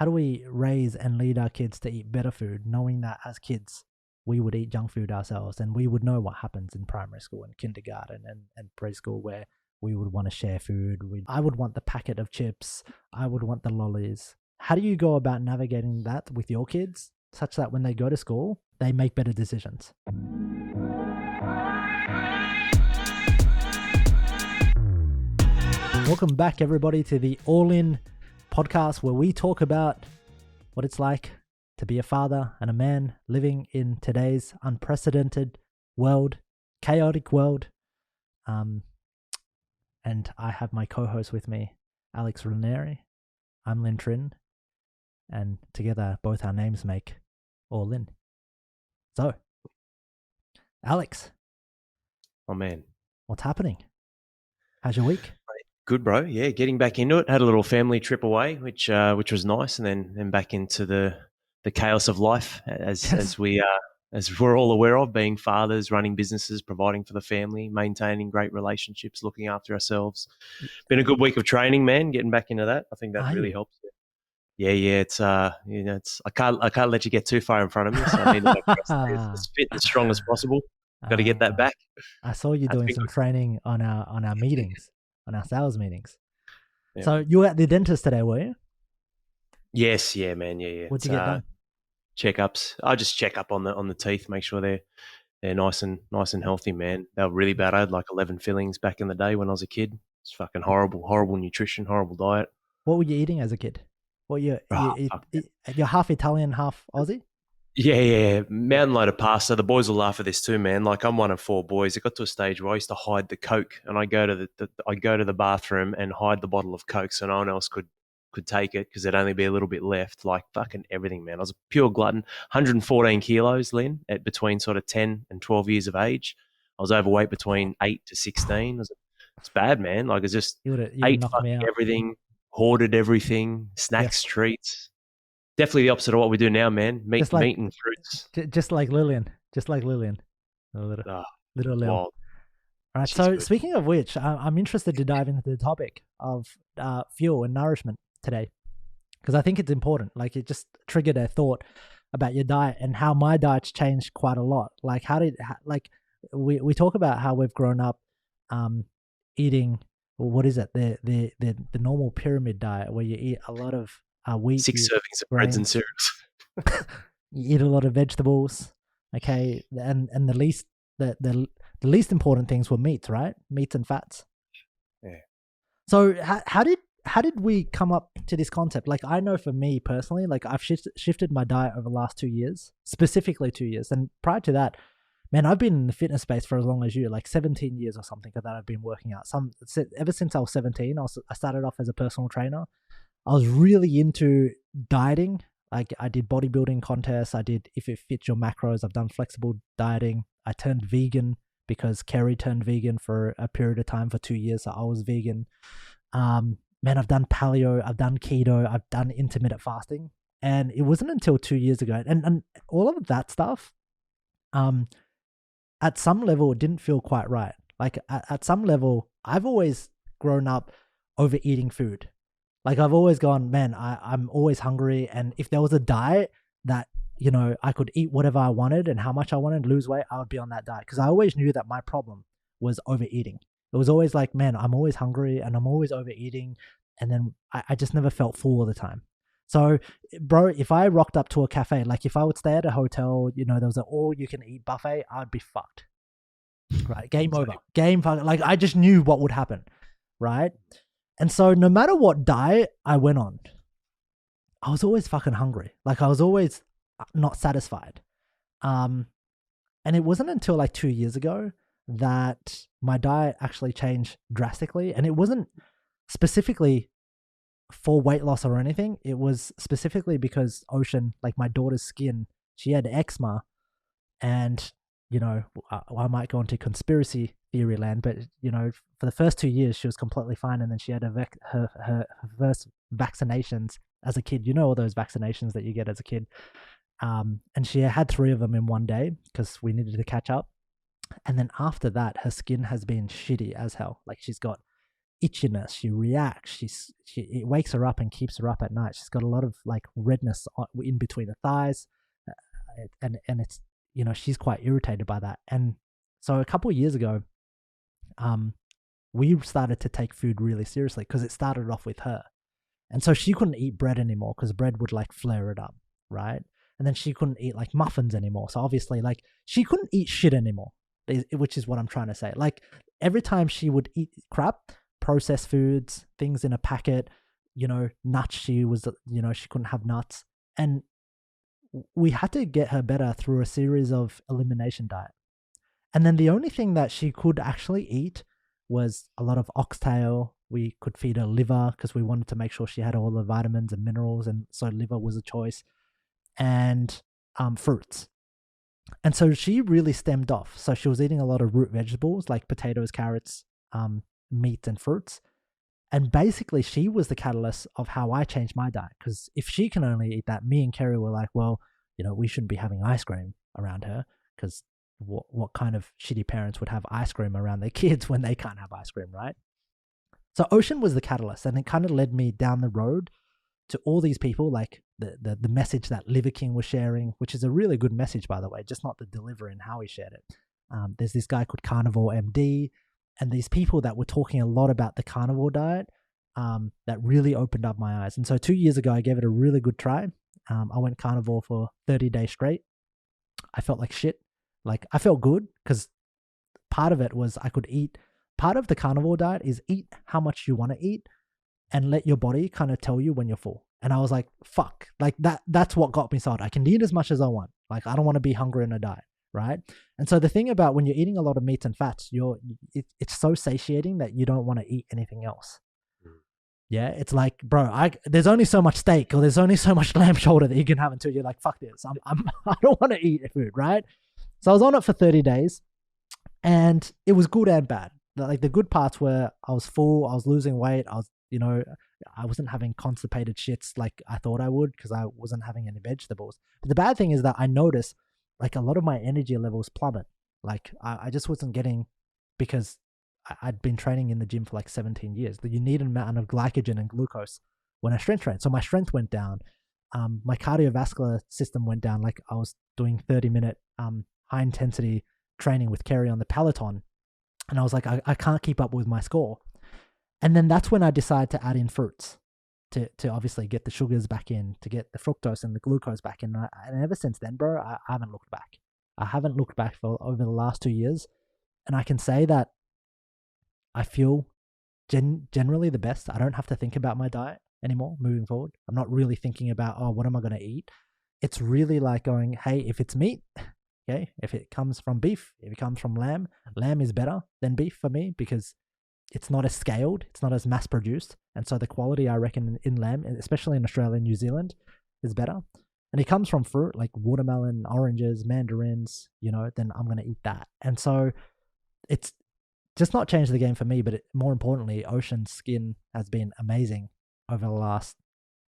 how do we raise and lead our kids to eat better food, knowing that as kids we would eat junk food ourselves, and we would know what happens in primary school and kindergarten and preschool, where we would want to share food. I would want the packet of chips. I would want the lollies. How do you go about navigating that with your kids such that when they go to school, they make better decisions? Welcome back, everybody, to the All In podcast, where we talk about what it's like to be a father and a man living in today's unprecedented world, chaotic world. And I have my co-host with me, Alex and Linh. I'm Lin Trin, and together both our names make All In. So, Alex. Oh man, what's happening? How's your week? Good, bro. Yeah, getting back into it. Had a little family trip away, which was nice, and then back into the chaos of life as we're all aware of, being fathers, running businesses, providing for the family, maintaining great relationships, looking after ourselves. Been a good week of training, man. Getting back into that, I think that really helps. Yeah. It's it's I can't let you get too far in front of me, so I need to make sure I stay as fit and as strong as possible. Got to get that back. I saw you doing some training on our meetings, on our sales meetings. Yeah. So you were at the dentist today, were you? Yes, yeah, man, yeah. What'd you get done? Checkups. I just check up on the teeth, make sure they're nice and healthy, man. They were really bad. I had like 11 fillings back in the day when I was a kid. It's fucking horrible nutrition, horrible diet. What were you eating as a kid? You're half Italian, half Aussie? Yeah. Mountain load of pasta. The boys will laugh at this too, man. Like, I'm one of 4 boys. It got to a stage where I used to hide the Coke, and I go to the bathroom and hide the bottle of Coke so no one else could take it, because there'd only be a little bit left. Like, fucking everything, man. I was a pure glutton. 114 kilos, Lynn, at between sort of 10 and 12 years of age. I was overweight between 8 to 16. It's bad, man. Like, it's just ate fucking everything, hoarded everything, snacks, treats. Definitely the opposite of what we do now, man. Meat and fruits. Just like Lillian. A little Lil. All right. So speaking of which, I'm interested to dive into the topic of fuel and nourishment today, because I think it's important. Like, it just triggered a thought about your diet and how my diet's changed quite a lot. Like, we talk about how we've grown up eating, what is it? The normal pyramid diet, where you eat a lot of wheat, 6 servings of breads and cereals. You eat a lot of vegetables, okay, and the least important things were meats, right? Meats and fats. Yeah. So how did we come up to this concept? Like, I know for me personally, like, I've shifted my diet over the last 2 years, specifically 2 years, and prior to that, man, I've been in the fitness space for as long as you, like 17 years or something like that. I've been working out. Ever since I was 17, I started off as a personal trainer. I was really into dieting. Like, I did bodybuilding contests. I did If It Fits Your Macros. I've done flexible dieting. I turned vegan because Kerry turned vegan for a period of time for 2 years. So I was vegan. Man, I've done paleo. I've done keto. I've done intermittent fasting. And it wasn't until 2 years ago. And all of that stuff, at some level, it didn't feel quite right. Like, at some level, I've always grown up overeating food. Like, I've always gone, man, I'm always hungry. And if there was a diet that, I could eat whatever I wanted and how much I wanted, lose weight, I would be on that diet. Because I always knew that my problem was overeating. It was always like, man, I'm always hungry and I'm always overeating. And then I just never felt full all the time. So, bro, if I rocked up to a cafe, like if I would stay at a hotel, there was an all-you-can-eat buffet, I'd be fucked. Right? Game over. Like, I just knew what would happen. Right? And so no matter what diet I went on, I was always fucking hungry. Like, I was always not satisfied. And it wasn't until like 2 years ago that my diet actually changed drastically. And it wasn't specifically for weight loss or anything. It was specifically because Ocean, like my daughter's skin, she had eczema, and I might go into conspiracy theory land, but for the first 2 years she was completely fine, and then she had her first vaccinations as a kid. All those vaccinations that you get as a kid, and she had 3 of them in one day because we needed to catch up. And then after that, her skin has been shitty as hell. Like, she's got itchiness. She reacts. It wakes her up and keeps her up at night. She's got a lot of like redness in between the thighs, and it's, you know, she's quite irritated by that. And so a couple of years ago, we started to take food really seriously because it started off with her. And so she couldn't eat bread anymore because bread would like flare it up, right? And then she couldn't eat like muffins anymore. So obviously, like, she couldn't eat shit anymore, which is what I'm trying to say. Like, every time she would eat crap, processed foods, things in a packet, you know, nuts, she couldn't have nuts. And we had to get her better through a series of elimination diet. And then the only thing that she could actually eat was a lot of oxtail. We could feed her liver because we wanted to make sure she had all the vitamins and minerals, and so liver was a choice, and fruits. And so she really stemmed off. So she was eating a lot of root vegetables like potatoes, carrots, meat, and fruits. And basically, she was the catalyst of how I changed my diet. Because if she can only eat that, me and Kerry were like, well, you know, we shouldn't be having ice cream around her, because what kind of shitty parents would have ice cream around their kids when they can't have ice cream, right? So Ocean was the catalyst, and it kind of led me down the road to all these people, like the message that Liver King was sharing, which is a really good message, by the way, just not the delivery and how he shared it. There's this guy called Carnivore MD, and these people that were talking a lot about the carnivore diet, that really opened up my eyes. And so 2 years ago, I gave it a really good try. I went carnivore for 30 days straight. I felt like shit. Like, I felt good because part of it was I could eat. Part of the carnivore diet is eat how much you want to eat and let your body kind of tell you when you're full. And I was like, fuck, like that's what got me started. I can eat as much as I want. Like, I don't want to be hungry in a diet, right? And so the thing about when you're eating a lot of meats and fats, it's so satiating that you don't want to eat anything else. Yeah, it's like, bro, there's only so much steak or there's only so much lamb shoulder that you can have until you're like, fuck this. I don't want to eat food, right? So I was on it for 30 days, and it was good and bad. Like, the good parts were I was full, I was losing weight, I wasn't having constipated shits like I thought I would because I wasn't having any vegetables. But the bad thing is that I noticed like a lot of my energy levels plummet. Like, I just wasn't getting, because I'd been training in the gym for like 17 years. You need an amount of glycogen and glucose when I strength train. So my strength went down. My cardiovascular system went down. Like, I was doing 30-minute high intensity training with Kerry on the Peloton, and I was like, I can't keep up with my score. And then that's when I decided to add in fruits to obviously get the sugars back in, to get the fructose and the glucose back in. And ever since then, bro, I haven't looked back. I haven't looked back for over the last 2 years. And I can say that I feel generally the best. I don't have to think about my diet anymore moving forward. I'm not really thinking about, oh, what am I going to eat? It's really like going, hey, if it's meat, okay, if it comes from beef, if it comes from lamb, lamb is better than beef for me because it's not as scaled, it's not as mass produced. And so the quality, I reckon, in lamb, especially in Australia and New Zealand, is better. And it comes from fruit like watermelon, oranges, mandarins, then I'm going to eat that. And so it's just not changed the game for me, but more importantly, Ocean's skin has been amazing over the last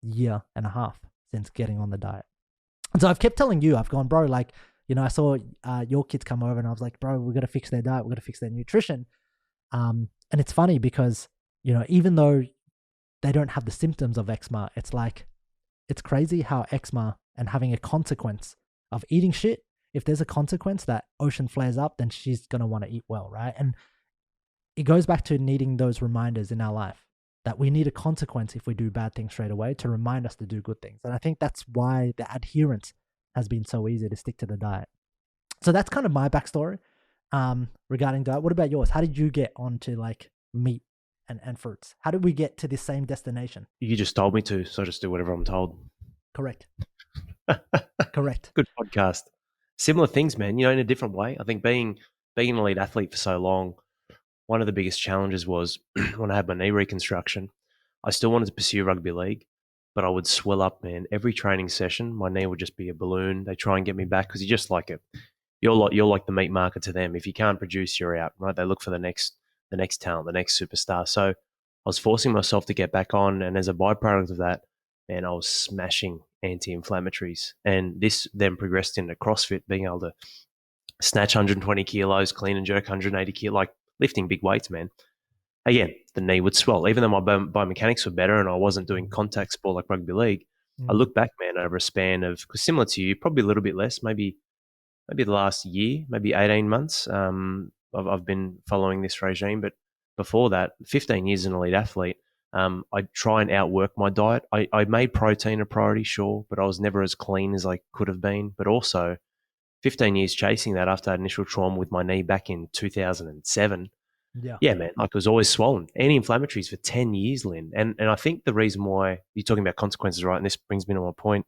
year and a half since getting on the diet. And so I've kept telling you, I've gone, bro, like, I saw your kids come over and I was like, bro, we've got to fix their diet. We've got to fix their nutrition. And it's funny because, even though they don't have the symptoms of eczema, it's like, it's crazy how eczema and having a consequence of eating shit, if there's a consequence that Ocean flares up, then she's going to want to eat well, right? And it goes back to needing those reminders in our life that we need a consequence if we do bad things straight away to remind us to do good things. And I think that's why the adherence has been so easy to stick to the diet. So that's kind of my backstory regarding diet. What about yours? How did you get onto like meat and fruits? How did we get to this same destination? You just told me to, so I just do whatever I'm told. Correct. Correct. Good podcast. Similar things, man, in a different way. I think being an elite athlete for so long, one of the biggest challenges was when I had my knee reconstruction, I still wanted to pursue rugby league, but I would swell up, man. Every training session, my knee would just be a balloon. They try and get me back because you're like the meat market to them. If you can't produce, you're out, right? They look for the next talent, the next superstar. So I was forcing myself to get back on, and as a byproduct of that, man, I was smashing anti-inflammatories. And this then progressed into CrossFit, being able to snatch 120 kilos, clean and jerk 180 kilos, like lifting big weights, man. again, the knee would swell. Even though my biomechanics were better and I wasn't doing contact sport like rugby league, I Mm. look back, man, over a span of, cause similar to you, probably a little bit less, maybe the last year, maybe 18 months. I've been following this regime, but before that, 15 years as an elite athlete, I try and outwork my diet. I made protein a priority, sure, but I was never as clean as I could have been. But also, 15 years chasing that after that initial trauma with my knee back in 2007. Yeah. Yeah, man, like it was always swollen. Anti-inflammatories for 10 years, Lynn. And I think the reason why you're talking about consequences, right? And this brings me to my point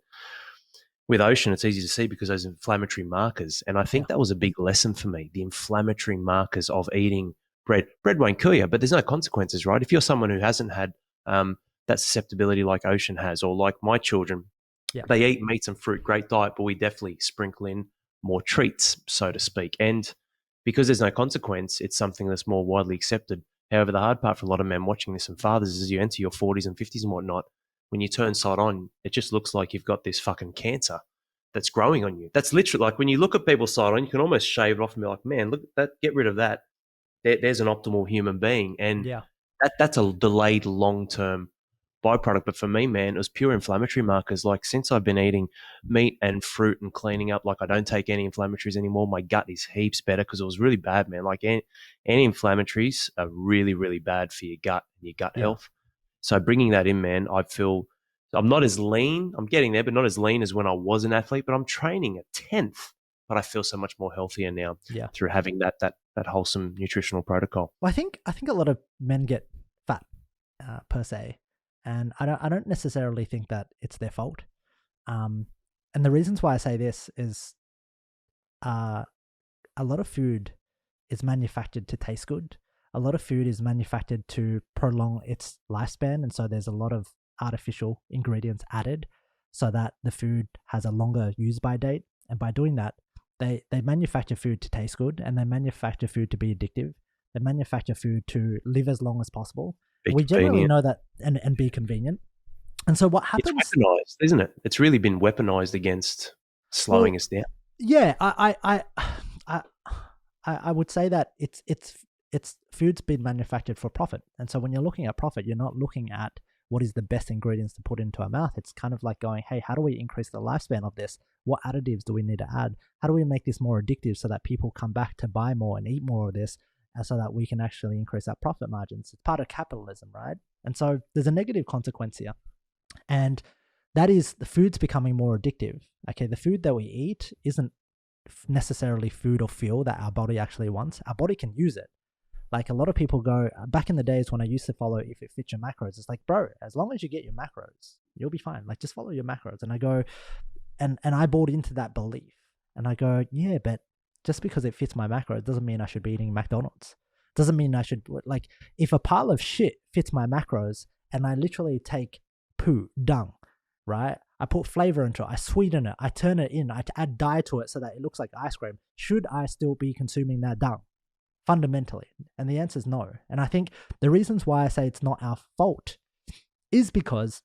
with ocean, it's easy to see because those inflammatory markers. And I Yeah. think that was a big lesson for me, the inflammatory markers of eating bread. Bread won't kill you, but there's no consequences, right? If you're someone who hasn't had that susceptibility like ocean has, or like my children, Yeah. they eat meats and fruit, great diet, but we definitely sprinkle in more treats, so to speak. And because there's no consequence, it's something that's more widely accepted. However, the hard part for a lot of men watching this and fathers is as you enter your 40s and 50s and whatnot, when you turn side on, it just looks like you've got this fucking cancer that's growing on you. That's literally like when you look at people side on, you can almost shave it off and be like, man, look at that, get rid of that. There's an optimal human being. And Yeah. that's a delayed long term byproduct. But for me, man, it was pure inflammatory markers. Like since I've been eating meat and fruit and cleaning up, like I don't take any inflammatories anymore. My gut is heaps better because it was really bad, man. Like anti-inflammatories are really, really bad for your gut and your gut Yeah. health. So bringing that in, man, I feel I'm not as lean. I'm getting there, but not as lean as when I was an athlete. But I'm training a tenth. But I feel so much more healthier now Yeah. through having that wholesome nutritional protocol. Well, I think a lot of men get fat per se, and I don't necessarily think that it's their fault. And the reasons why I say this is, a lot of food is manufactured to taste good. A lot of food is manufactured to prolong its lifespan, and so there's a lot of artificial ingredients added so that the food has a longer use by date. And by doing that, they manufacture food to taste good, and they manufacture food to be addictive. They manufacture food to live as long as possible. Be We generally convenient. know that, and be convenient. And so what It's happens? weaponized, isn't it? It's really been weaponized against slowing Well, us down. yeah, I, I would say that it's food's been manufactured for profit, and so when you're looking at profit, you're not looking at what is the best ingredients to put into our mouth. It's kind of like going, hey, how do we increase the lifespan of this? What additives do we need to add? How do we make this more addictive so that people come back to buy more and eat more of this, and so that we can actually increase our profit margins? It's part of capitalism, right? And so there's a negative consequence here, and that is the food's becoming more addictive. Okay, the food that we eat isn't necessarily food or fuel that our body actually wants. Our body can use it. Like a lot of people go, back in the days when I used to follow If It Fits Your Macros, it's like, bro, as long as you get your macros, you'll be fine. Like just follow your macros. And I go, and I bought into that belief. And I go, yeah, but just because it fits my macros doesn't mean I should be eating McDonald's. Doesn't mean I should, like, if a pile of shit fits my macros and I literally take poo, dung, right? I put flavor into it, I sweeten it, I turn it in, I add dye to it so that it looks like ice cream. Should I still be consuming that dung? Fundamentally. And the answer is no. And I think the reasons why I say it's not our fault is because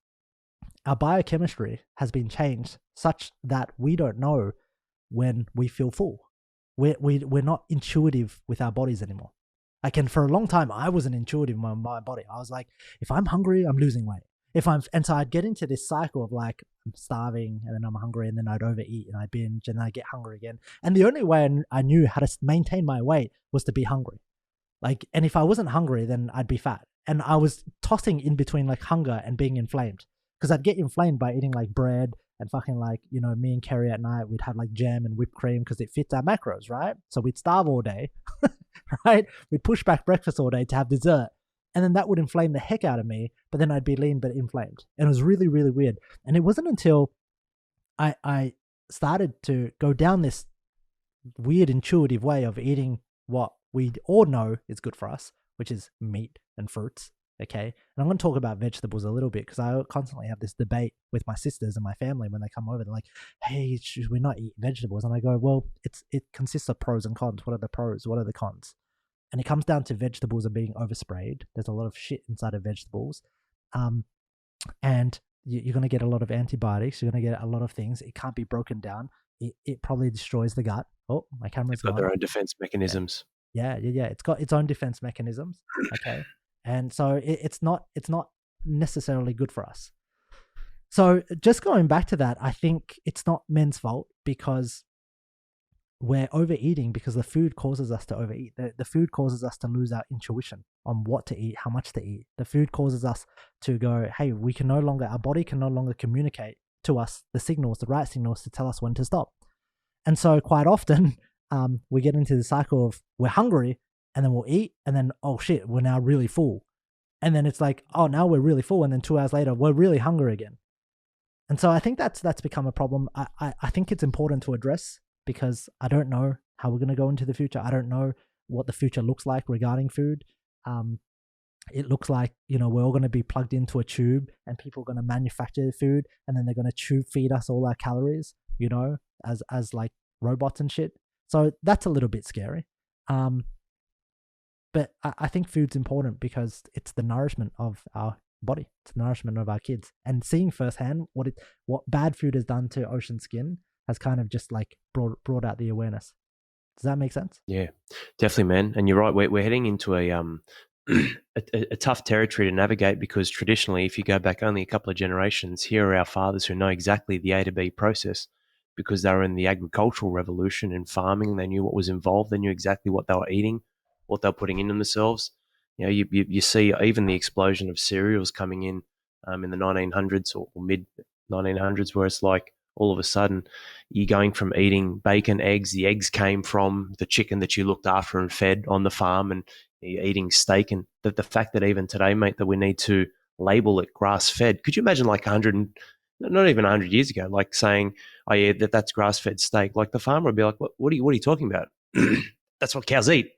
our biochemistry has been changed such that we don't know when we feel full. We're not intuitive with our bodies anymore. Like, and for a long time, I wasn't intuitive with my body. I was like, if I'm hungry, I'm losing weight. And so I'd get into this cycle of like, I'm starving and then I'm hungry and then I'd overeat and I binge and then I get hungry again. And the only way I knew how to maintain my weight was to be hungry. Like, and if I wasn't hungry, then I'd be fat. And I was tossing in between like hunger and being inflamed, because I'd get inflamed by eating like bread and fucking like, me and Kerry at night, we'd have like jam and whipped cream because it fits our macros, right? So we'd starve all day, right? We'd push back breakfast all day to have dessert. And then that would inflame the heck out of me, but then I'd be lean but inflamed. And it was really, really weird. And it wasn't until I started to go down this weird intuitive way of eating what we all know is good for us, which is meat and fruits. Okay. And I'm going to talk about vegetables a little bit because I constantly have this debate with my sisters and my family when they come over. They're like, hey, should we not eat vegetables? And I go, well, it consists of pros and cons. What are the pros? What are the cons? And it comes down to vegetables are being oversprayed. There's a lot of shit inside of vegetables. And you're going to get a lot of antibiotics. You're going to get a lot of things. It can't be broken down. It probably destroys the gut. Oh, my camera's They've got gone. their own defense mechanisms. Yeah. It's got its own defense mechanisms. Okay. And so it's not necessarily good for us. So just going back to that, I think it's not men's fault because we're overeating because the food causes us to overeat. The food causes us to lose our intuition on what to eat, how much to eat. The food causes us to go, hey, our body can no longer communicate to us the right signals to tell us when to stop. And so quite often we get into the cycle of we're hungry and then we'll eat and then, oh shit, we're now really full. And then it's like, oh, now we're really full. And then 2 hours later, we're really hungry again. And so I think that's become a problem. I think it's important to address because I don't know how we're going to go into the future. I don't know what the future looks like regarding food. It looks like, we're all going to be plugged into a tube and people are going to manufacture food and then they're going to tube feed us all our calories, as like robots and shit. So that's a little bit scary. But I think food's important because it's the nourishment of our body. It's the nourishment of our kids. And seeing firsthand what bad food has done to ocean skin has kind of just like brought out the awareness. Does that make sense? Yeah, definitely, man. And you're right. We're heading into a tough territory to navigate because traditionally, if you go back only a couple of generations, here are our fathers who know exactly the A to B process because they were in the agricultural revolution and farming. They knew what was involved. They knew exactly what they were eating, what they were putting in themselves. You see even the explosion of cereals coming in the 1900s or mid 1900s, where it's like all of a sudden you're going from eating bacon, eggs. The eggs came from the chicken that you looked after and fed on the farm, and you're eating steak. And the fact that even today, mate, that we need to label it grass-fed. Could you imagine like 100, not even 100 years ago, like saying, oh yeah, that's grass-fed steak. Like the farmer would be like, what are you talking about? That's what cows eat.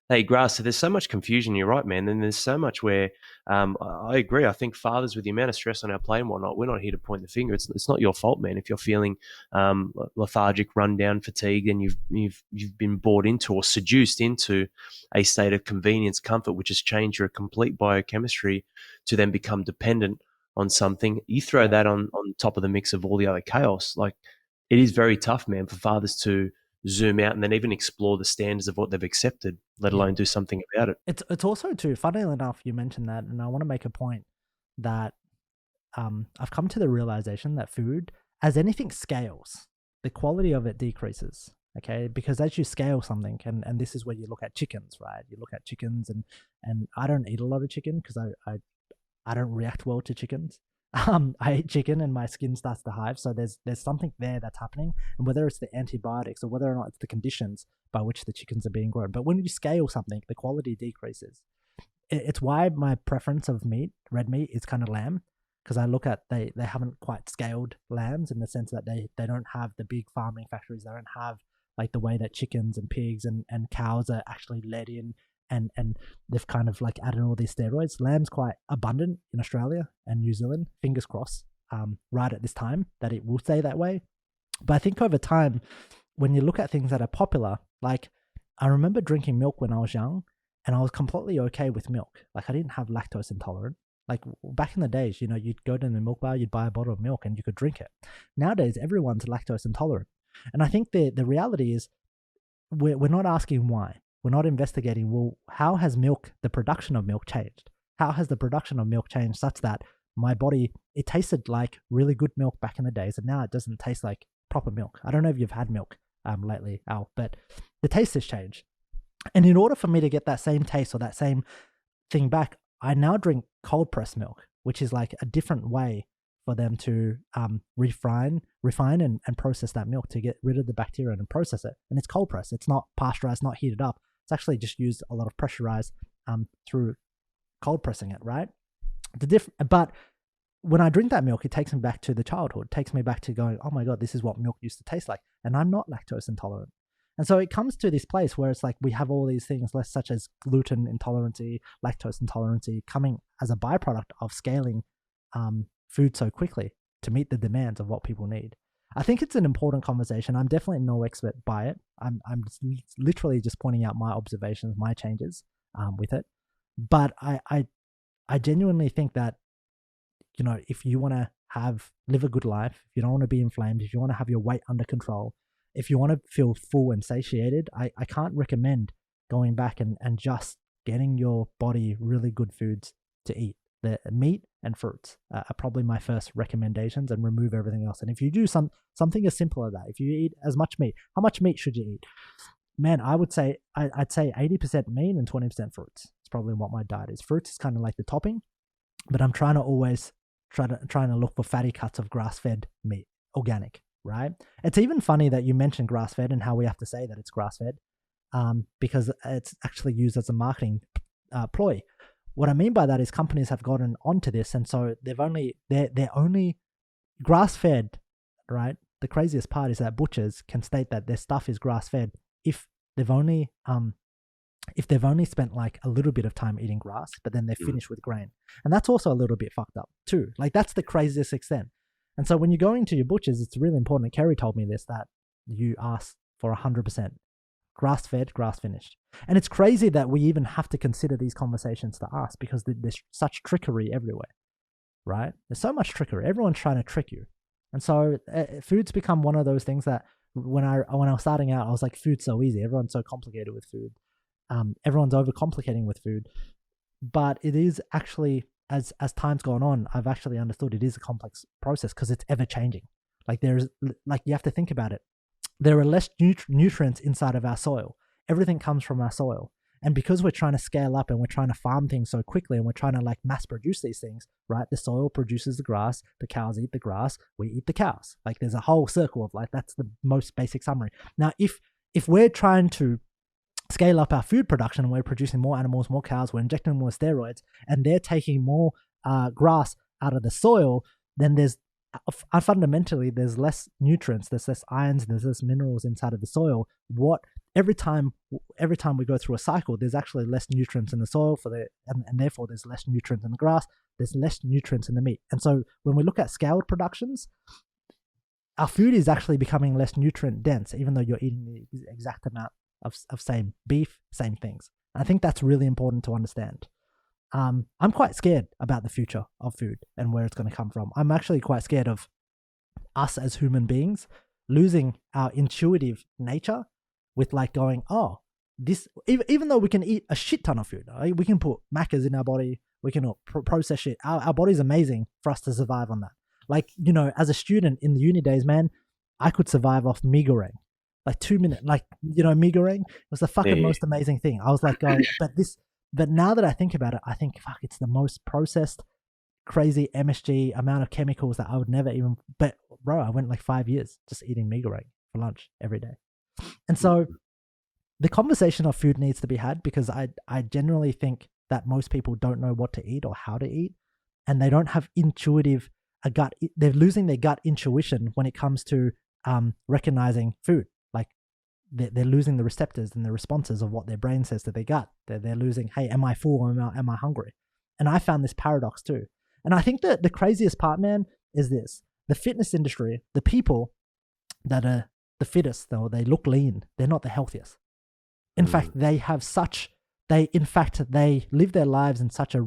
They eat grass. So there's so much confusion. You're right, man. And there's so much where I agree. I think fathers, with the amount of stress on our plate and whatnot, we're not here to point the finger. It's not your fault, man. If you're feeling lethargic, run down, fatigued, and you've been bought into or seduced into a state of convenience, comfort, which has changed your complete biochemistry to then become dependent on something. You throw that on top of the mix of all the other chaos. Like, it is very tough, man, for fathers to zoom out and then even explore the standards of what they've accepted, let alone do something about it. It's also too, funnily enough, you mentioned that, and I want to make a point that I've come to the realization that food, as anything scales, the quality of it decreases. Okay, because as you scale something, and this is where you look at chickens, right? You look at chickens, and I don't eat a lot of chicken because I don't react well to chickens. I eat chicken and my skin starts to hive. So there's something there that's happening, and whether it's the antibiotics or whether or not it's the conditions by which the chickens are being grown. But when you scale something, the quality decreases. It's why my preference of red meat, is kind of lamb, because I look at they haven't quite scaled lambs in the sense that they don't have the big farming factories. They don't have like the way that chickens and pigs and cows are actually led in. And they've kind of like added all these steroids. Lamb's quite abundant in Australia and New Zealand. Fingers crossed, right at this time, that it will stay that way. But I think over time, when you look at things that are popular, like I remember drinking milk when I was young, and I was completely okay with milk. Like I didn't have lactose intolerant. Like back in the days, you'd go to the milk bar, you'd buy a bottle of milk, and you could drink it. Nowadays, everyone's lactose intolerant, and I think the reality is we're not asking why. We're not investigating, well, how has the production of milk changed? How has the production of milk changed such that my body, it tasted like really good milk back in the days, and now it doesn't taste like proper milk. I don't know if you've had milk lately, Al, but the taste has changed. And in order for me to get that same taste or that same thing back, I now drink cold pressed milk, which is like a different way for them to refine and process that milk to get rid of the bacteria and process it. And it's cold pressed. It's not pasteurized, not heated up. It's actually just used a lot of pressurized through cold pressing it, right? But when I drink that milk, it takes me back to the childhood. It takes me back to going, oh my God, this is what milk used to taste like. And I'm not lactose intolerant. And so it comes to this place where it's like we have all these things, such as gluten intolerancy, lactose intolerancy, coming as a byproduct of scaling food so quickly to meet the demands of what people need. I think it's an important conversation. I'm definitely no expert by it. I'm literally just pointing out my observations, my changes with it. But I genuinely think that, if you want to live a good life, if you don't want to be inflamed, if you want to have your weight under control, if you want to feel full and satiated, I can't recommend going back and just getting your body really good foods to eat. The meat and fruits are probably my first recommendations, and remove everything else. And if you do something as simple as that, if you eat as much meat, how much meat should you eat? Man, I would say I'd say 80% meat and 20% fruits. It's probably what my diet is. Fruits is kind of like the topping, but I'm trying to always trying to look for fatty cuts of grass-fed meat, organic, right? It's even funny that you mentioned grass-fed and how we have to say that it's grass-fed, because it's actually used as a marketing ploy. What I mean by that is companies have gotten onto this, and so they're only grass-fed, right? The craziest part is that butchers can state that their stuff is grass-fed if they've only spent like a little bit of time eating grass, but then they're finished with grain. And that's also a little bit fucked up too. Like, that's the craziest extent. And so when you're going to your butchers, it's really important. Kerry told me this, that you ask for 100% grass-fed, grass-finished. And it's crazy that we even have to consider these conversations to ask, because there's such trickery everywhere, right? There's so much trickery. Everyone's trying to trick you. And so food's become one of those things that when I was starting out, I was like, food's so easy. Everyone's so complicated with food. Everyone's overcomplicating with food. But it is actually, as time's gone on, I've actually understood it is a complex process, because it's ever changing. Like, you have to think about it. There are less nutrients inside of our soil. Everything comes from our soil. And because we're trying to scale up and we're trying to farm things so quickly, and we're trying to like mass produce these things, right? The soil produces the grass, the cows eat the grass, we eat the cows. Like, there's a whole circle of, like, that's the most basic summary. Now, if we're trying to scale up our food production and we're producing more animals, more cows, we're injecting more steroids, and they're taking more grass out of the soil, then fundamentally there's less nutrients, there's less ions, there's less minerals inside of the soil. Every time we go through a cycle, there's actually less nutrients in the soil and therefore there's less nutrients in the grass, there's less nutrients in the meat. And so when we look at scaled productions, our food is actually becoming less nutrient dense, even though you're eating the exact amount of same beef, same things. And I think that's really important to understand. I'm quite scared about the future of food and where it's going to come from. I'm actually quite scared of us as human beings losing our intuitive nature with like going, oh, this, even though we can eat a shit ton of food, right? We can put macas in our body, we can process shit. Our body's amazing for us to survive on that. Like, you know, as a student in the uni days, man, I could survive off mee goreng. Like 2 minutes, like, you know, mee goreng was the fucking most amazing thing. I was like going, but now that I think about it, I think, fuck, it's the most processed, crazy MSG amount of chemicals that I would never even, but bro, I went like 5 years just eating mee goreng for lunch every day. And so the conversation of food needs to be had, because I generally think that most people don't know what to eat or how to eat, and they don't have they're losing their gut intuition when it comes to recognizing food. Like, they're losing the receptors and the responses of what their brain says to their gut. They're losing, hey, am I full or am I hungry? And I found this paradox too. And I think that the craziest part, man, is this. The fitness industry, the people that are the fittest, though, they look lean, they're not the healthiest. In fact, they live their lives in such a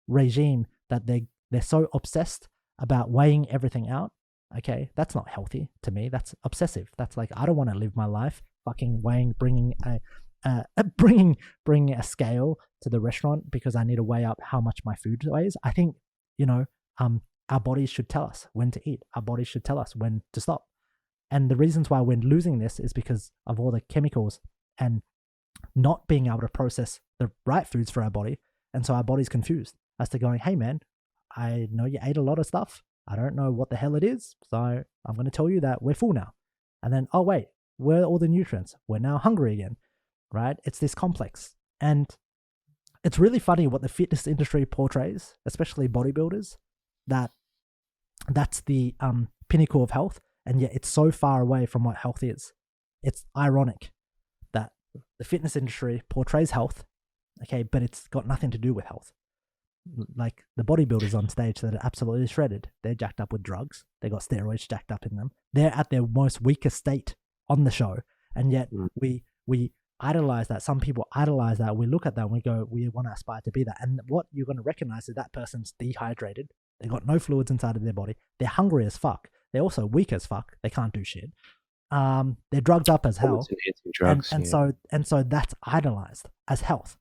regime that they're so obsessed about weighing everything out. Okay, that's not healthy to me. That's obsessive. That's like, I don't want to live my life fucking weighing, bringing a scale to the restaurant because I need to weigh up how much my food weighs. I think, you know, our bodies should tell us when to eat. Our bodies should tell us when to stop. And the reasons why we're losing this is because of all the chemicals and not being able to process the right foods for our body. And so our body's confused as to going, hey man, I know you ate a lot of stuff. I don't know what the hell it is. So I'm going to tell you that we're full now. And then, oh wait, where are all the nutrients? We're now hungry again, right? It's this complex. And it's really funny what the fitness industry portrays, especially bodybuilders, that's the pinnacle of health. And yet it's so far away from what health is. It's ironic that the fitness industry portrays health, okay, but it's got nothing to do with health. Like the bodybuilders on stage that are absolutely shredded, they're jacked up with drugs. They got steroids jacked up in them. They're at their most weakest state on the show. And yet we idolize that. Some people idolize that. We look at that and we go, we want to aspire to be that. And what you're going to recognize is that person's dehydrated. They got no fluids inside of their body. They're hungry as fuck. They're also weak as fuck. They can't do shit. They're drugged up as hell. So that's idolized as health.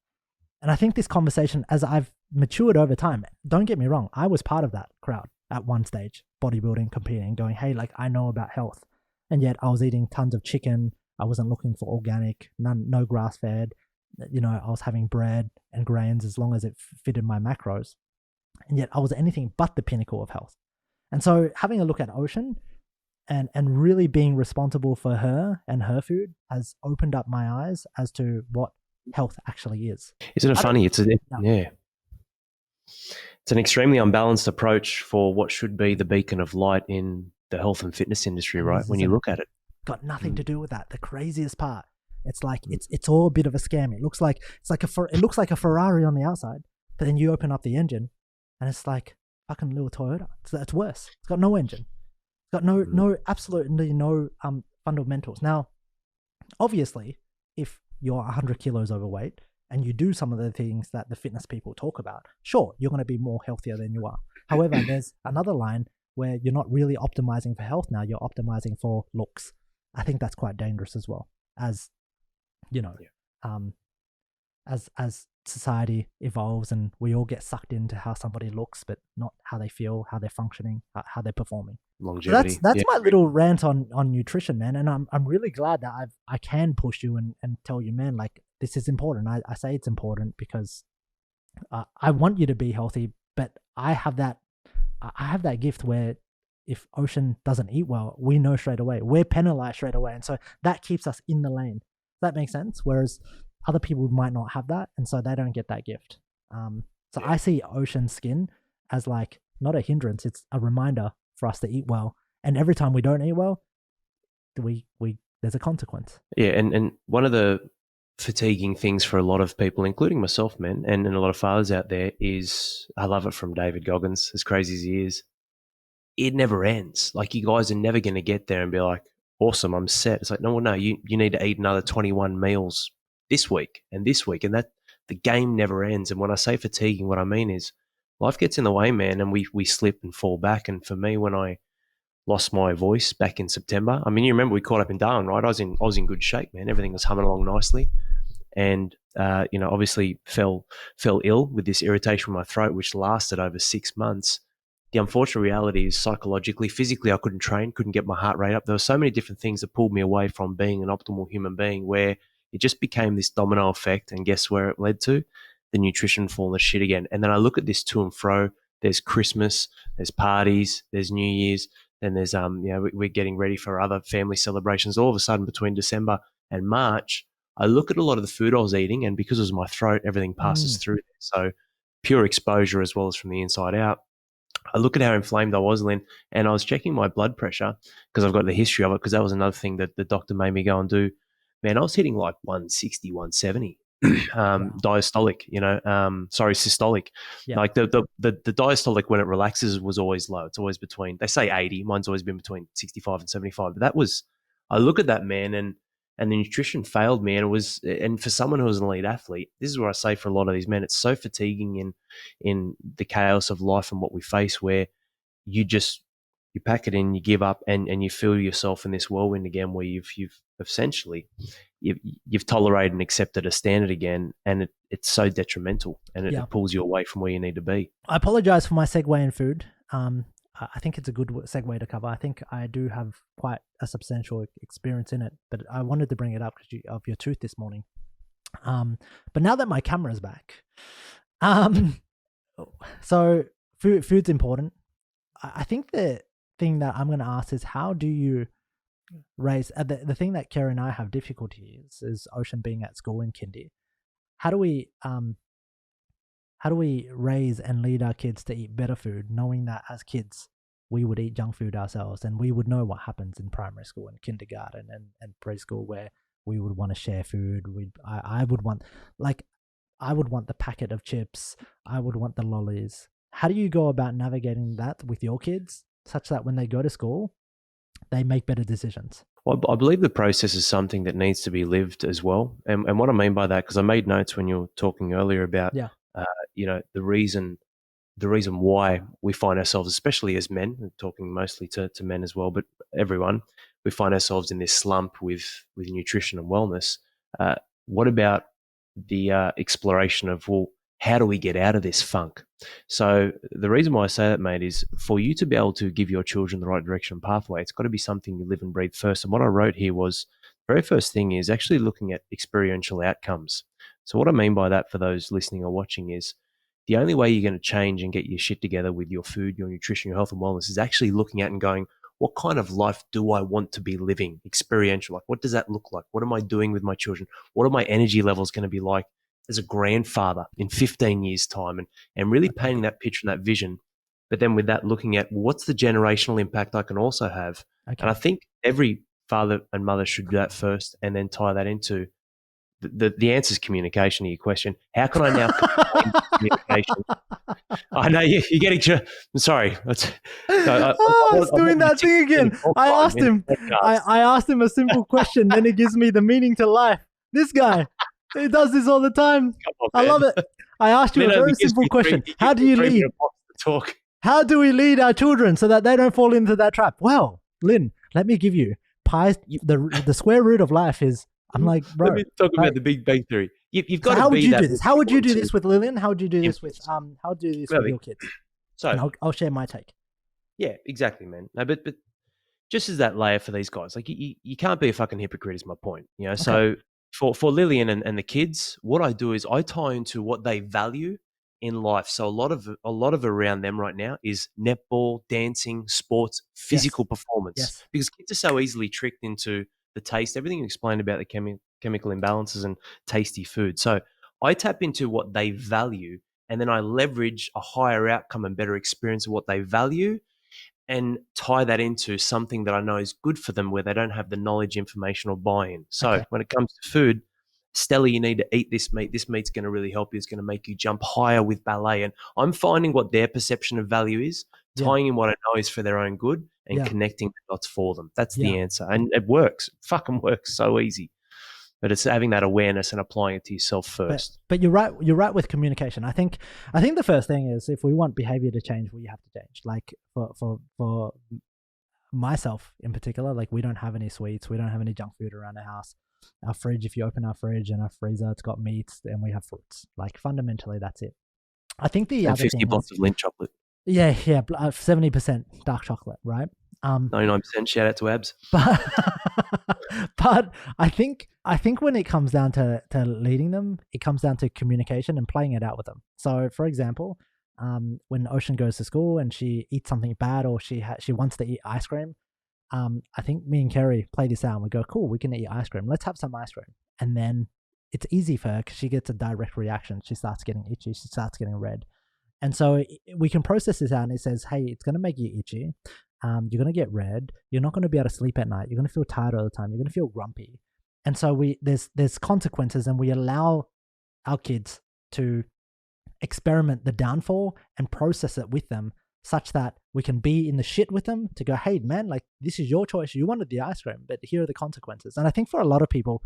And I think this conversation, as I've matured over time, don't get me wrong, I was part of that crowd at one stage, bodybuilding, competing, going, hey, like I know about health. And yet I was eating tons of chicken. I wasn't looking for organic, no grass fed. I was having bread and grains as long as it fitted my macros. And yet I was anything but the pinnacle of health. And so having a look at Ocean and really being responsible for her and her food has opened up my eyes as to what health actually is. Isn't it funny? It's an extremely unbalanced approach for what should be the beacon of light in the health and fitness industry, right? When you look at it, got nothing to do with that. The craziest part, it's like it's all a bit of a scam. It looks like a Ferrari on the outside, but then you open up the engine, and it's like fucking little Toyota. It's worse. It's got no engine. It's got absolutely no fundamentals. Now, obviously, if you're 100 kilos overweight and you do some of the things that the fitness people talk about, sure, you're going to be more healthier than you are. However, there's another line where you're not really optimizing for health now, you're optimizing for looks. I think that's quite dangerous as well, as as society evolves and we all get sucked into how somebody looks, but not how they feel, how they're functioning, how they're performing. Longevity. So that's my little rant on nutrition, man. And I'm really glad that I can push you and tell you, man, like this is important. I say it's important because I want you to be healthy, but I have that gift where if Ocean doesn't eat well, we know straight away. We're penalized straight away. And so that keeps us in the lane. Does that make sense? Whereas other people might not have that, and so they don't get that gift. I see Ocean skin as like not a hindrance, it's a reminder for us to eat well. And every time we don't eat well, we there's a consequence. Yeah, and one of the fatiguing things for a lot of people, including myself, man, and a lot of fathers out there is, I love it from David Goggins, as crazy as he is, it never ends. Like you guys are never going to get there and be like, awesome, I'm set. It's like, no, you need to eat another 21 meals this week, and that the game never ends. And when I say fatiguing, what I mean is life gets in the way, man, and we slip and fall back. And for me, when I lost my voice back in September, I mean, you remember we caught up in Darwin, right? I was in good shape, man. Everything was humming along nicely. And, obviously fell ill with this irritation in my throat, which lasted over 6 months. The unfortunate reality is psychologically, physically, I couldn't train, couldn't get my heart rate up. There were so many different things that pulled me away from being an optimal human being, where it just became this domino effect. And guess where it led to? The nutrition falling to shit again. And then I look at this to and fro. There's Christmas, there's parties, there's New Year's, then there's we're getting ready for other family celebrations. All of a sudden, between December and March, I look at a lot of the food I was eating, and because it was my throat, everything passes through there. So pure exposure as well as from the inside out. I look at how inflamed I was, Lynn, and I was checking my blood pressure because I've got the history of it, because that was another thing that the doctor made me go and do. Man, I was hitting like 160, 170. Diastolic, systolic. Yeah. Like the diastolic, when it relaxes, was always low. It's always between, they say 80. Mine's always been between 65 and 75. But I look at that, man, and the nutrition failed me. And for someone who was an elite athlete, this is where I say for a lot of these men, it's so fatiguing in the chaos of life and what we face, where you pack it in, you give up, and you feel yourself in this whirlwind again, where you've essentially you've tolerated and accepted a standard again, and it's so detrimental, and it pulls you away from where you need to be. I apologize for my segue in food. I think it's a good segue to cover. I think I do have quite a substantial experience in it, but I wanted to bring it up because of your tooth this morning. But now that my camera's back, so food's important. I think the thing that I'm going to ask is, how do you raise the thing that Kerry and I have difficulty is Ocean being at school in kindy. How do we raise and lead our kids to eat better food, knowing that as kids we would eat junk food ourselves, and we would know what happens in primary school and kindergarten and preschool, where we would want to share food. I would want the packet of chips. I would want the lollies. How do you go about navigating that with your kids such that when they go to school, they make better decisions? Well, I believe the process is something that needs to be lived as well. And what I mean by that, because I made notes when you were talking earlier about, the reason why we find ourselves, especially as men, talking mostly to men as well, but everyone, we find ourselves in this slump with nutrition and wellness. What about exploration of, well, how do we get out of this funk? So the reason why I say that, mate, is for you to be able to give your children the right direction and pathway, it's got to be something you live and breathe first. And what I wrote here was the very first thing is actually looking at experiential outcomes. So what I mean by that for those listening or watching is the only way you're going to change and get your shit together with your food, your nutrition, your health and wellness is actually looking at and going, what kind of life do I want to be living? Experiential. Like, what does that look like? What am I doing with my children? What are my energy levels going to be like as a grandfather in 15 years' time? And really painting that picture and that vision. But then with that, looking at what's the generational impact I can also have. Okay. And I think every father and mother should do that first and then tie that into the answer is communication to your question. How can I now communication? I know you're getting. I'm sorry. He's doing that thing again. I asked him a simple question, then he gives me the meaning to life. This guy, he does this all the time. I love it. I asked you a very simple question. How do you lead? How do we lead our children so that they don't fall into that trap? Well, Lynn, let me give you the square root of life is. I'm like, bro. Let me talk about the Big Bang Theory. You've got to be that. How would you do this? How would you do this with Lillian? How would you do this with your kids? So and I'll share my take. Yeah, exactly, man. No, but just as that layer for these guys, like you can't be a fucking hypocrite is my point. You know, okay. So for Lillian and the kids, what I do is I tie into what they value in life. So a lot of around them right now is netball, dancing, sports, physical performance. Yes. Because kids are so easily tricked into the taste, everything you explained about the chemical imbalances and tasty food. So I tap into what they value and then I leverage a higher outcome and better experience of what they value and tie that into something that I know is good for them where they don't have the knowledge, information or buy-in. So when it comes to food, Stella, you need to eat this meat. This meat's going to really help you. It's going to make you jump higher with ballet. And I'm finding what their perception of value is, tying in what I know is for their own good and connecting the dots for them. That's the answer. And it works. It fucking works so easy. But it's having that awareness and applying it to yourself first. But you're right. You're right with communication. I think the first thing is if we want behavior to change, we have to change. Like for myself in particular, like we don't have any sweets. We don't have any junk food around the house. Our fridge, if you open our fridge and our freezer, it's got meats and we have fruits. Like fundamentally, that's it. I think the other 50 blocks of Lindt chocolate. Yeah, 70% dark chocolate, right? 99%. Shout out to Abs. But I think when it comes down to leading them, it comes down to communication and playing it out with them. So, for example, when Ocean goes to school and she eats something bad or she wants to eat ice cream, I think me and Kerry play this out and we go, cool, we can eat ice cream. Let's have some ice cream. And then it's easy for her because she gets a direct reaction. She starts getting itchy. She starts getting red. And so we can process this out and it says, hey, it's going to make you itchy. You're going to get red. You're not going to be able to sleep at night. You're going to feel tired all the time. You're going to feel grumpy. And so there's consequences and we allow our kids to experiment the downfall and process it with them such that we can be in the shit with them to go, hey, man, like this is your choice. You wanted the ice cream, but here are the consequences. And I think for a lot of people,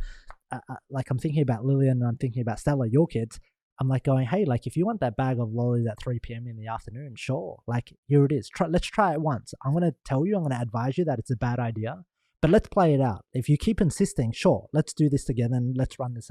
like I'm thinking about Lillian and I'm thinking about Stella, your kids, I'm like going, hey, like if you want that bag of lollies at 3 p.m. in the afternoon, sure. Like here it is. Let's try it once. I'm going to tell you, I'm going to advise you that it's a bad idea, but let's play it out. If you keep insisting, sure, let's do this together and let's run this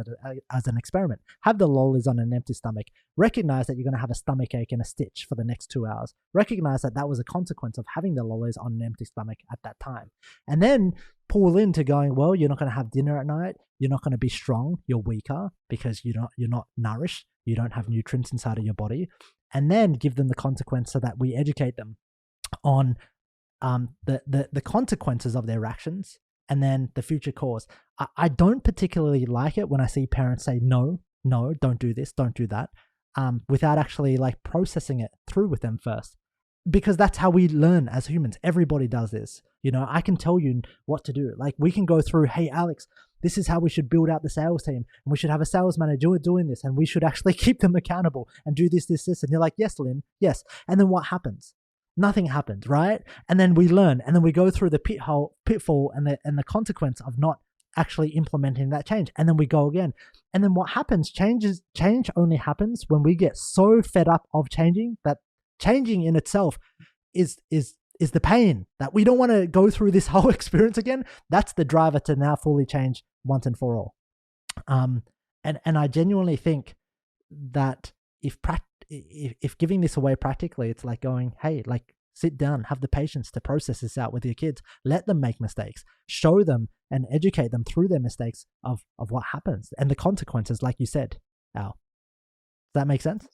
as an experiment. Have the lollies on an empty stomach. Recognize that you're going to have a stomach ache and a stitch for the next 2 hours. Recognize that was a consequence of having the lollies on an empty stomach at that time. And then pull into going, well, you're not going to have dinner at night. You're not going to be strong. You're weaker because you're not nourished. You don't have nutrients inside of your body. And then give them the consequence so that we educate them on the consequences of their actions and then the future cause. I don't particularly like it when I see parents say, no, don't do this, don't do that, without actually like processing it through with them first. Because that's how we learn as humans. Everybody does this. You know, I can tell you what to do. Like we can go through, hey, Alex, this is how we should build out the sales team. And we should have a sales manager doing this. And we should actually keep them accountable and do this. And you're like, yes, Lynn, yes. And then what happens? Nothing happens, right? And then we learn. And then we go through the pitfall and the consequence of not actually implementing that change. And then we go again. And then what happens? Change only happens when we get so fed up of changing that changing in itself is the pain that we don't want to go through this whole experience again. That's the driver to now fully change once and for all. And I genuinely think that if giving this away practically, it's like going, hey, like sit down, have the patience to process this out with your kids, let them make mistakes, show them and educate them through their mistakes of what happens and the consequences, like you said, Al. Does that make sense?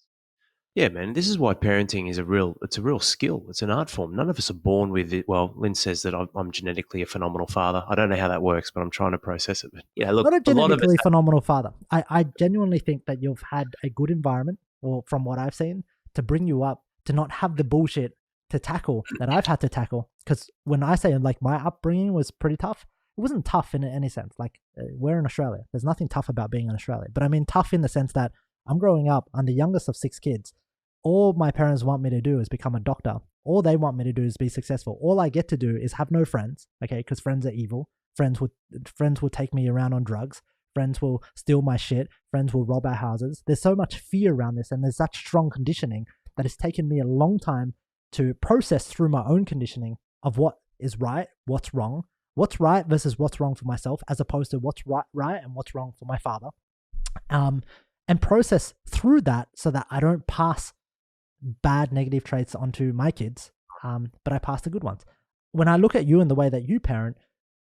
Yeah, man. This is why parenting is it's a real skill. It's an art form. None of us are born with it. Well, Lynn says that I'm genetically a phenomenal father. I don't know how that works, but I'm trying to process it. But yeah, look, Not a a lot of us. genetically phenomenal father. I genuinely think that you've had a good environment, or from what I've seen, to bring you up to not have the bullshit to tackle that I've had to tackle. Because when I say like my upbringing was pretty tough, it wasn't tough in any sense. Like we're in Australia. There's nothing tough about being in Australia. But I mean tough in the sense that I'm growing up. I'm the youngest of 6 kids. All my parents want me to do is become a doctor. All they want me to do is be successful. All I get to do is have no friends, okay? Because friends are evil. Friends will take me around on drugs. Friends will steal my shit. Friends will rob our houses. There's so much fear around this, and there's such strong conditioning that it's taken me a long time to process through my own conditioning of what is right, what's wrong, what's right versus what's wrong for myself, as opposed to what's right and what's wrong for my father. And process through that so that I don't pass bad negative traits onto my kids, but I pass the good ones. When I look at you and the way that you parent,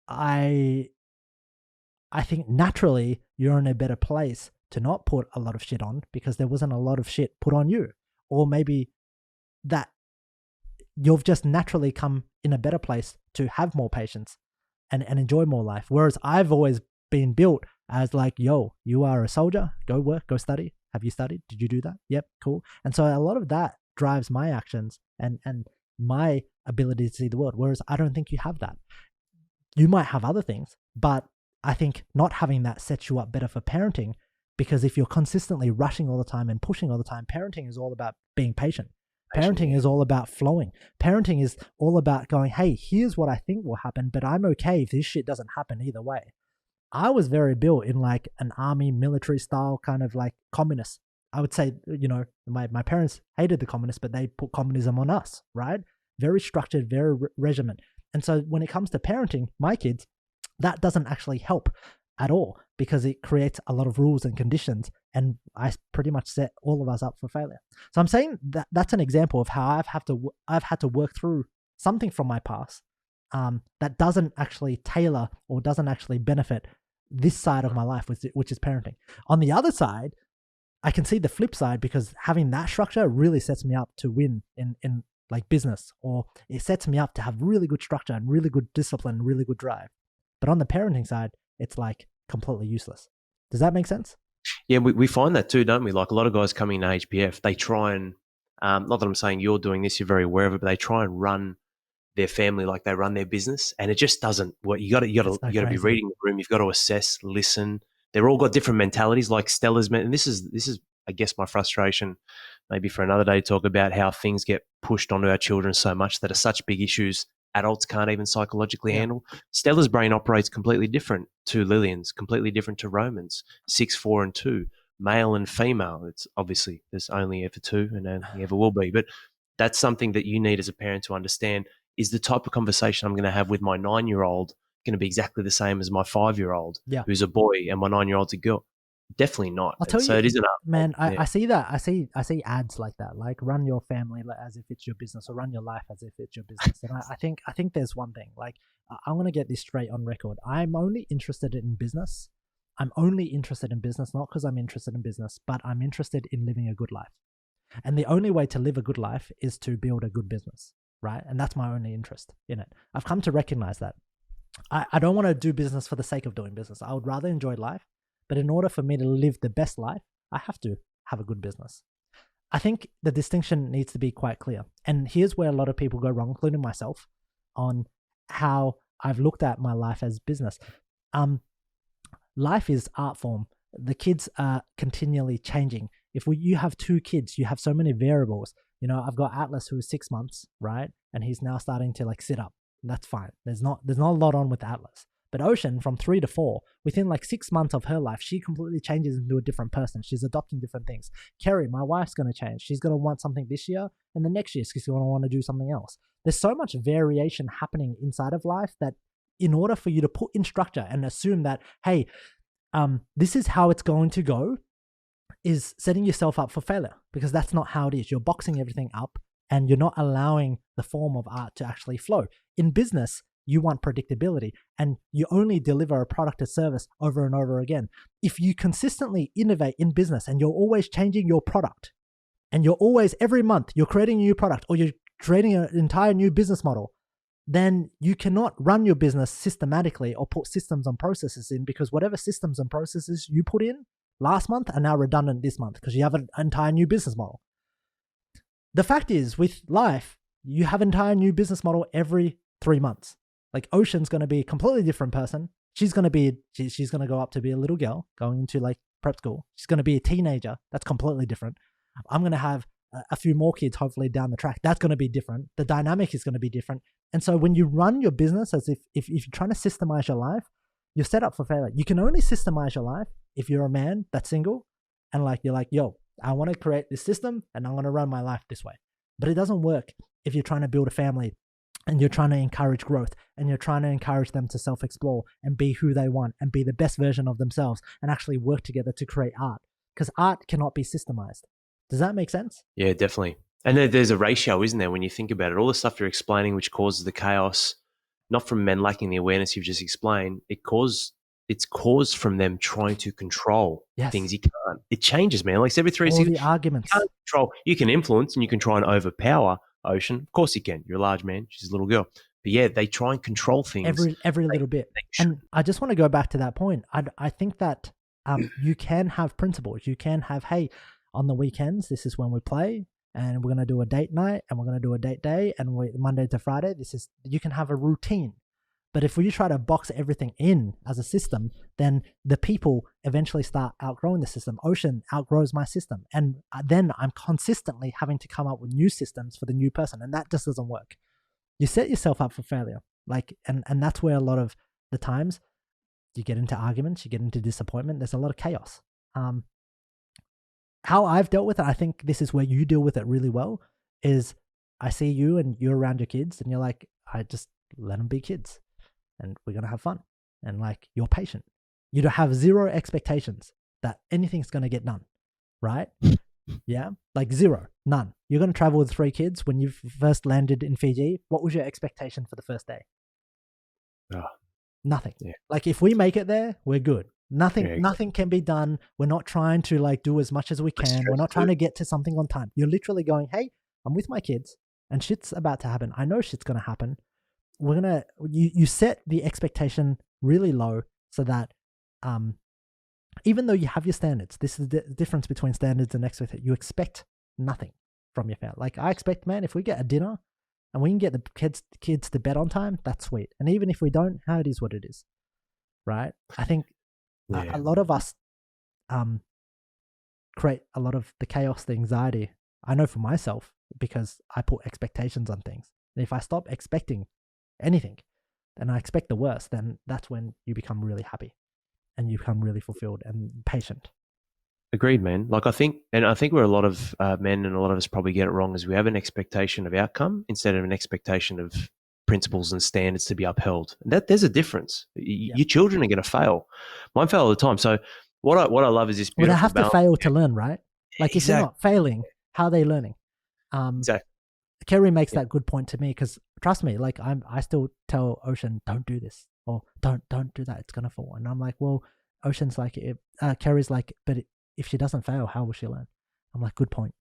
I think naturally you're in a better place to not put a lot of shit on because there wasn't a lot of shit put on you. Or maybe that you've just naturally come in a better place to have more patience and enjoy more life. Whereas I've always been built as like, yo, you are a soldier, go work, go study. Have you studied? Did you do that? Yep, cool. And so a lot of that drives my actions and my ability to see the world. Whereas I don't think you have that. You might have other things, but I think not having that sets you up better for parenting, because if you're consistently rushing all the time and pushing all the time, parenting is all about being patient. Parenting is all about flowing. Parenting is all about going, hey, here's what I think will happen, but I'm okay if this shit doesn't happen either way. I was very built in like an army military style kind of like communist. I would say, you know, my parents hated the communists, but they put communism on us, right? Very structured, very regiment. And so when it comes to parenting my kids, that doesn't actually help at all because it creates a lot of rules and conditions, and I pretty much set all of us up for failure. So I'm saying that that's an example of how I've had to work through something from my past that doesn't actually tailor or doesn't actually benefit this side of my life, which is parenting. On the other side, I can see the flip side, because having that structure really sets me up to win in like business, or it sets me up to have really good structure and really good discipline, and really good drive. But on the parenting side, it's like completely useless. Does that make sense? Yeah, we find that too, don't we? Like a lot of guys coming to HPF, they try and, not that I'm saying you're doing this, you're very aware of it, but they try and run their family like they run their business, and it just doesn't work. You got to be reading the room. You've got to assess, listen. They're all got different mentalities. Like Stella's, and this is I guess my frustration. Maybe for another day, to talk about how things get pushed onto our children so much that are such big issues adults can't even psychologically handle. Stella's brain operates completely different to Lillian's, completely different to Roman's. 6, 4, and 2, male and female. It's obviously there's only ever 2, and only ever will be. But that's something that you need as a parent to understand. Is the type of conversation I'm going to have with my 9-year-old going to be exactly the same as my 5-year-old, who's a boy, and my 9-year-old's a girl? Definitely not. I'll tell you, it is an art, man. I see that. I see ads like that, like run your family as if it's your business, or run your life as if it's your business. And I think there's one thing. Like I'm gonna get this straight on record. I'm only interested in business. I'm only interested in business, not because I'm interested in business, but I'm interested in living a good life. And the only way to live a good life is to build a good business, right? And that's my only interest in it. I've come to recognize that. I don't want to do business for the sake of doing business. I would rather enjoy life. But in order for me to live the best life, I have to have a good business. I think the distinction needs to be quite clear. And here's where a lot of people go wrong, including myself, on how I've looked at my life as business. Life is art form. The kids are continually changing. If you have 2 kids, you have so many variables. You know, I've got Atlas, who is 6 months, right? And he's now starting to like sit up. That's fine. There's not a lot on with Atlas. But Ocean, from 3 to 4, within like 6 months of her life, she completely changes into a different person. She's adopting different things. Kerry, my wife's going to change. She's going to want something this year, and the next year she's going to want to do something else. There's so much variation happening inside of life that in order for you to put in structure and assume that, hey, this is how it's going to go, is setting yourself up for failure, because that's not how it is. You're boxing everything up and you're not allowing the form of art to actually flow. In business, you want predictability, and you only deliver a product or service over and over again. If you consistently innovate in business and you're always changing your product, and you're always, every month, you're creating a new product or you're creating an entire new business model, then you cannot run your business systematically or put systems and processes in, because whatever systems and processes you put in last month are now redundant this month because you have an entire new business model. The fact is, with life, you have an entire new business model every 3 months. Like Ocean's going to be a completely different person. She's going to go up to be a little girl going into like prep school. She's going to be a teenager. That's completely different. I'm going to have a few more kids hopefully down the track. That's going to be different. The dynamic is going to be different. And so when you run your business as if you're trying to systemize your life, you're set up for failure. You can only systemize your life if you're a man that's single and like you're like, yo, I want to create this system and I'm going to run my life this way. But it doesn't work if you're trying to build a family and you're trying to encourage growth and you're trying to encourage them to self-explore and be who they want and be the best version of themselves and actually work together to create art, because art cannot be systemized. Does that make sense? Yeah, definitely. And there's a ratio, isn't there, when you think about it? All the stuff you're explaining, which causes the chaos, not from men lacking the awareness you've just explained, it's caused from them trying to control things. You can't. It changes, man. Like every 3 all seconds, the arguments. You can't control. You can influence and you can try and overpower Ocean. Of course you can. You're a large man. She's a little girl. But yeah, they try and control things. Every little bit. And I just want to go back to that point. I think that you can have principles. You can have, hey, on the weekends, this is when we play, and we're going to do a date night, and we're going to do a date day, and Monday to Friday, you can have a routine. But if we try to box everything in as a system, then the people eventually start outgrowing the system. Ocean outgrows my system. And then I'm consistently having to come up with new systems for the new person. And that just doesn't work. You set yourself up for failure. And that's where a lot of the times you get into arguments, you get into disappointment. There's a lot of chaos. How I've dealt with it, I think this is where you deal with it really well, is I see you and you're around your kids and you're like, I just let them be kids. And we're going to have fun. And like, you're patient. You don't have zero expectations that anything's going to get done. Right? Yeah. Like zero, none. You're going to travel with 3 kids. When you first landed in Fiji, what was your expectation for the first day? Nothing. Yeah. Like if we make it there, we're good. Nothing can be done. We're not trying to like do as much as we can. We're not trying to get to something on time. You're literally going, hey, I'm with my kids and shit's about to happen. I know shit's going to happen. You set the expectation really low so that even though you have your standards, this is the difference between standards and expectation. You expect nothing from your family. Like I expect, man, if we get a dinner and we can get the kids to bed on time, that's sweet. And even if we don't, how it is what it is, right? I think a lot of us create a lot of the chaos, the anxiety. I know for myself because I put expectations on things. And if I stop expecting anything and I expect the worst, then that's when you become really happy and you become really fulfilled and patient. Agreed, man. Like I think where a lot of men and a lot of us probably get it wrong is we have an expectation of outcome instead of an expectation of principles and standards to be upheld. There's a difference. Your children are going to fail. Mine fail all the time. So what I love is this beautiful they have balance. to fail to learn, right? Like if they're not failing, how are they learning? Exactly. Kerry makes that good point to me because trust me, like I still tell Ocean, don't do this or don't do that. It's gonna fall. And I'm like, well, Ocean's like, Kerry's like, but if she doesn't fail, how will she learn? I'm like, good point,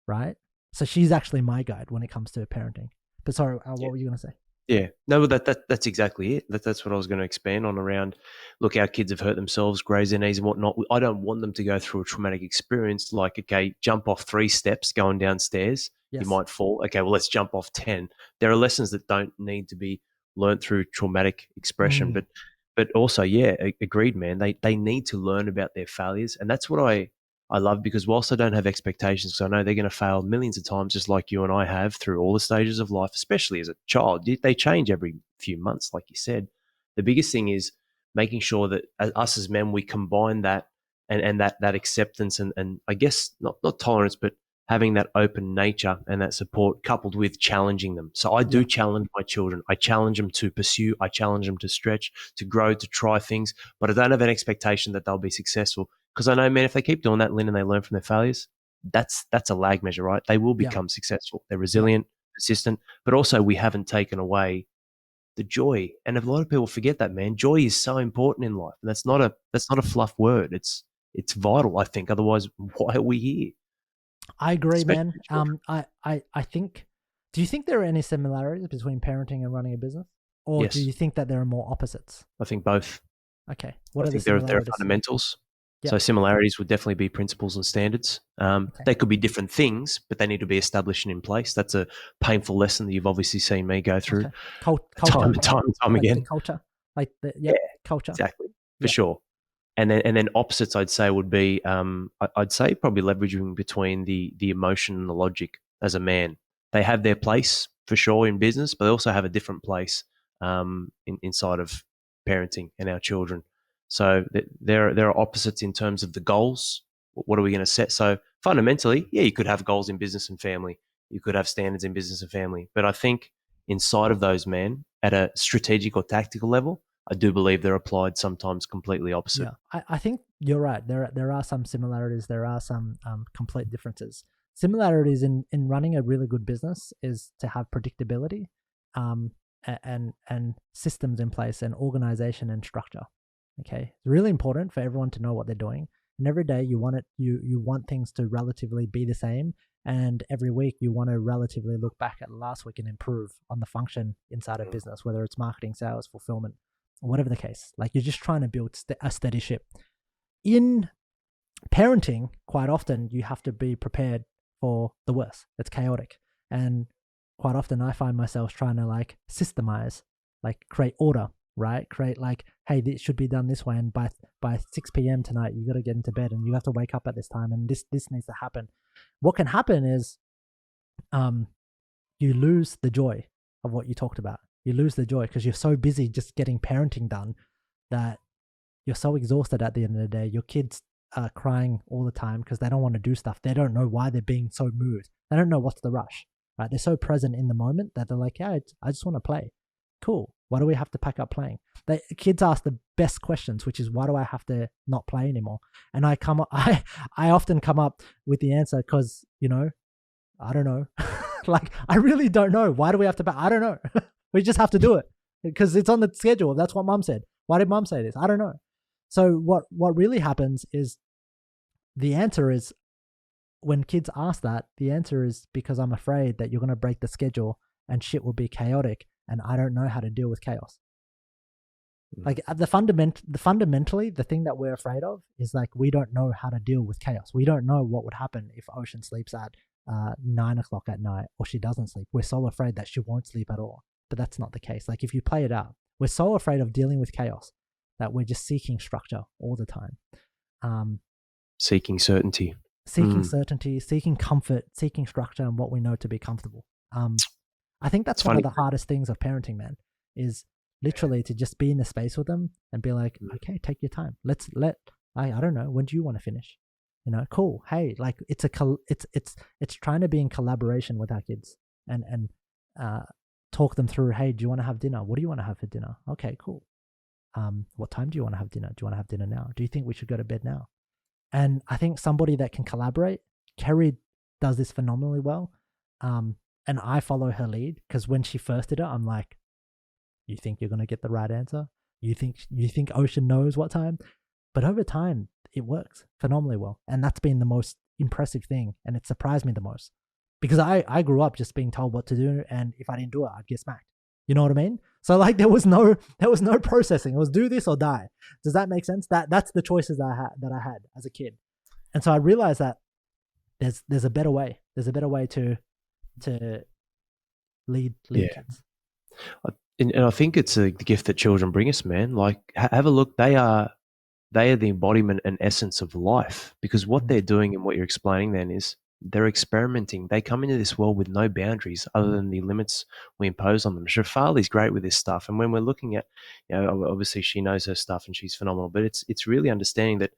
right? So she's actually my guide when it comes to parenting. But sorry, what were you gonna say? Yeah, no, that's exactly it. That's what I was going to expand on around. Look, our kids have hurt themselves, grazed their knees and whatnot. I don't want them to go through a traumatic experience like, okay, jump off 3 steps going downstairs. Yes. You might fall. Okay, well, let's jump off 10. There are lessons that don't need to be learned through traumatic expression. But also, yeah, agreed, man. They need to learn about their failures. And that's what I love, because whilst I don't have expectations, because I know they're going to fail millions of times, just like you and I have through all the stages of life, especially as a child. They change every few months, like you said. The biggest thing is making sure that us as men, we combine that and that acceptance and I guess not tolerance, but having that open nature and that support coupled with challenging them. So I do Yeah. challenge my children. I challenge them to pursue. I challenge them to stretch, to grow, to try things. But I don't have an expectation that they'll be successful because I know, man, if they keep doing that, Lynn, and they learn from their failures, that's a lag measure, right? They will Yeah. become successful. They're Yeah. resilient, persistent, but also we haven't taken away the joy. And a lot of people forget that, man. Joy is so important in life, and that's not a fluff word. It's vital, I think. Otherwise, why are we here? I agree, Especially man. with children. I think. Do you think there are any similarities between parenting and running a business, or do Yes, you think that there are more opposites? I think both. Okay, what I are the think there are similarities? fundamentals. Yep. So similarities would definitely be principles and standards. Okay. They could be different things, but they need to be established and in place. That's a painful lesson that you've obviously seen me go through Okay. time Culture, and time and time like the again. culture, like the Yeah, culture. exactly, for Yep. sure. And then opposites, I'd say, would be I'd say probably leveraging between the emotion and the logic as a man. They have their place for sure in business, but they also have a different place inside of parenting and our children. So there are opposites in terms of the goals. What are we going to set? So fundamentally, yeah, you could have goals in business and family. You could have standards in business and family. But I think inside of those, men, at a strategic or tactical level, I do believe they're applied sometimes completely opposite. Yeah, I think you're right. There are some similarities. There are some complete differences. Similarities in running a really good business is to have predictability, and systems in place and organization and structure. Okay, it's really important for everyone to know what they're doing. And every day you want things to relatively be the same. And every week you want to relatively look back at last week and improve on the function inside a business, whether it's marketing, sales, fulfillment, whatever the case. Like you're just trying to build a steady ship. In parenting, quite often you have to be prepared for the worst. It's chaotic. And quite often I find myself trying to like systemize, like create order, right? Create like, hey, this should be done this way. And by 6 p.m. tonight, you got to get into bed and you have to wake up at this time. And this needs to happen. What can happen is um, you lose the joy of what you talked about. You lose the joy because you're so busy just getting parenting done that you're so exhausted at the end of the day. Your kids are crying all the time because they don't want to do stuff. They don't know why they're being so moved. They don't know what's the rush, right? They're so present in the moment that they're like, yeah, I just want to play. Cool. Why do we have to pack up playing? Kids ask the best questions, which is why do I have to not play anymore? And I often come up with the answer because, I don't know. Like, I really don't know. Why do we have to? I don't know. We just have to do it because it's on the schedule. That's what mom said. Why did mom say this? I don't know. So what really happens is the answer is when kids ask that, the answer is because I'm afraid that you're going to break the schedule and shit will be chaotic and I don't know how to deal with chaos. Like fundamentally, the thing that we're afraid of is like we don't know how to deal with chaos. We don't know what would happen if Ocean sleeps at 9 o'clock at night or she doesn't sleep. We're so afraid that she won't sleep at all. But that's not the case. Like if you play it out, we're so afraid of dealing with chaos that we're just seeking structure all the time. Seeking certainty. Seeking certainty, seeking comfort, seeking structure and what we know to be comfortable. I think that's It's one funny. of the hardest things of parenting, man, is literally to just be in the space with them and be like, okay, take your time. I don't know, when do you want to finish? Cool. Hey, like it's trying to be in collaboration with our kids and talk them through, hey, do you want to have dinner? What do you want to have for dinner? Okay, cool. What time do you want to have dinner? Do you want to have dinner now? Do you think we should go to bed now? And I think somebody that can collaborate, Kerry does this phenomenally well. And I follow her lead because when she first did it, I'm like, you think you're going to get the right answer? You think Ocean knows what time? But over time, it works phenomenally well. And that's been the most impressive thing. And it surprised me the most because I grew up just being told what to do. And if I didn't do it, I'd get smacked. You know what I mean? So like there was no processing. It was do this or die. Does that make sense? That's the choices that I had as a kid. And so I realized that there's a better way. There's a better way to lead kids. And I think it's the gift that children bring us, man. Like, have a look. They are the embodiment and essence of life because what they're doing and what you're explaining then is they're experimenting. They come into this world with no boundaries other than the limits we impose on them. Shafali's great with this stuff. And when we're looking at, obviously she knows her stuff and she's phenomenal, but it's really understanding that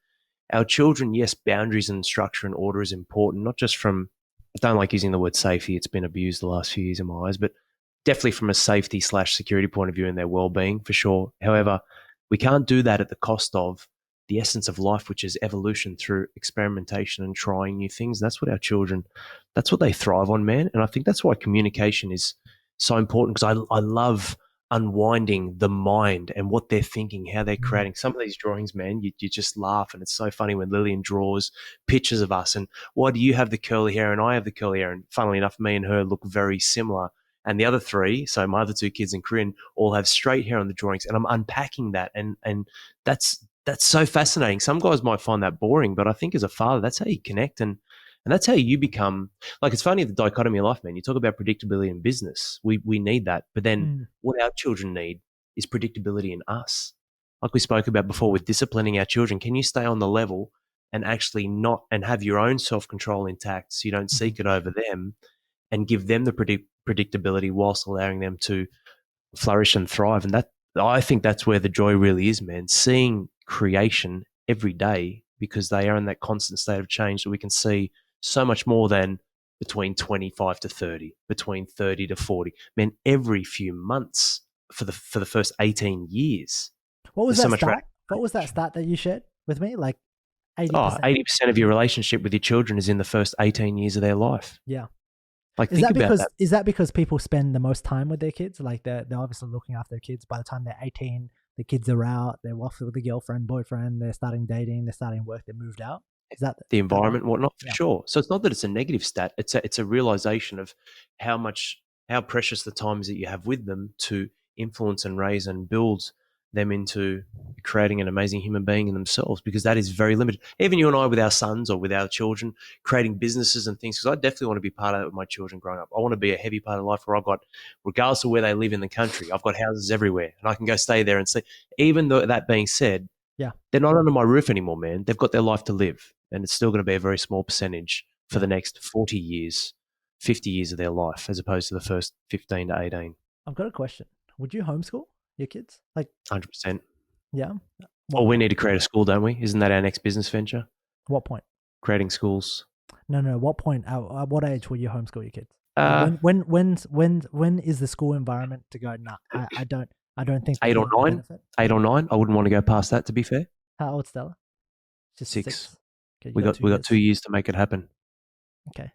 our children, yes, boundaries and structure and order is important, not just from don't like using the word safety. It's been abused the last few years in my eyes, but definitely from a safety slash security point of view and their well-being for sure. However, we can't do that at the cost of the essence of life, which is evolution through experimentation and trying new things. That's what our children, that's what they thrive on, man. And I think that's why communication is so important, because I love unwinding the mind and what they're thinking, how they're creating. Some of these drawings, man, you just laugh. And it's so funny when Lillian draws pictures of us and why do you have the curly hair and I have the curly hair? And funnily enough, me and her look very similar. And the other three, so my other two kids and Corinne, all have straight hair on the drawings. And I'm unpacking that. And that's so fascinating. Some guys might find that boring, but I think as a father, that's how you connect. And that's how you become, like, it's funny, the dichotomy of life, man. You talk about predictability in business. We need that. But then what our children need is predictability in us. Like we spoke about before with disciplining our children. Can you stay on the level and actually not, and have your own self-control intact so you don't seek it over them, and give them the predictability whilst allowing them to flourish and thrive? And that, I think that's where the joy really is, man. Seeing creation every day, because they are in that constant state of change, that we can see so much more than between 25 to 30, between 30 to 40. Man, every few months for the first 18 years. What was that stat? What was that stat that you shared with me? Like 80%. 80% of your relationship with your children is in the first 18 years of their life. Yeah. Like, is that because people spend the most time with their kids? Like they're obviously looking after their kids. By the time they're 18, the kids are out, they're off with a girlfriend, boyfriend, they're starting dating, they're starting work, they're moved out. Is that the environment and whatnot? For sure. So it's not that it's a negative stat. It's a realization of how precious the time is that you have with them to influence and raise and build them into creating an amazing human being in themselves, because that is very limited. Even you and I with our sons or with our children, creating businesses and things, because I definitely want to be part of that with my children growing up. I want to be a heavy part of life where I've got, regardless of where they live in the country, I've got houses everywhere and I can go stay there and see. Even though that being said, they're not under my roof anymore, man. They've got their life to live, and it's still going to be a very small percentage for the next 40 years, 50 years of their life, as opposed to the first 15 to 18. I've got a question. Would you homeschool your kids? Like 100%. Yeah. Well, we need to create a school, don't we? Isn't that our next business venture? What point? Creating schools. No. What point? At what age will you homeschool your kids? When is the school environment to go? Nah, I don't think 8 or 9. 8 or 9. I wouldn't want to go past that, to be fair. How old, Stella? Just 6. Okay, we got 2 years to make it happen. Okay.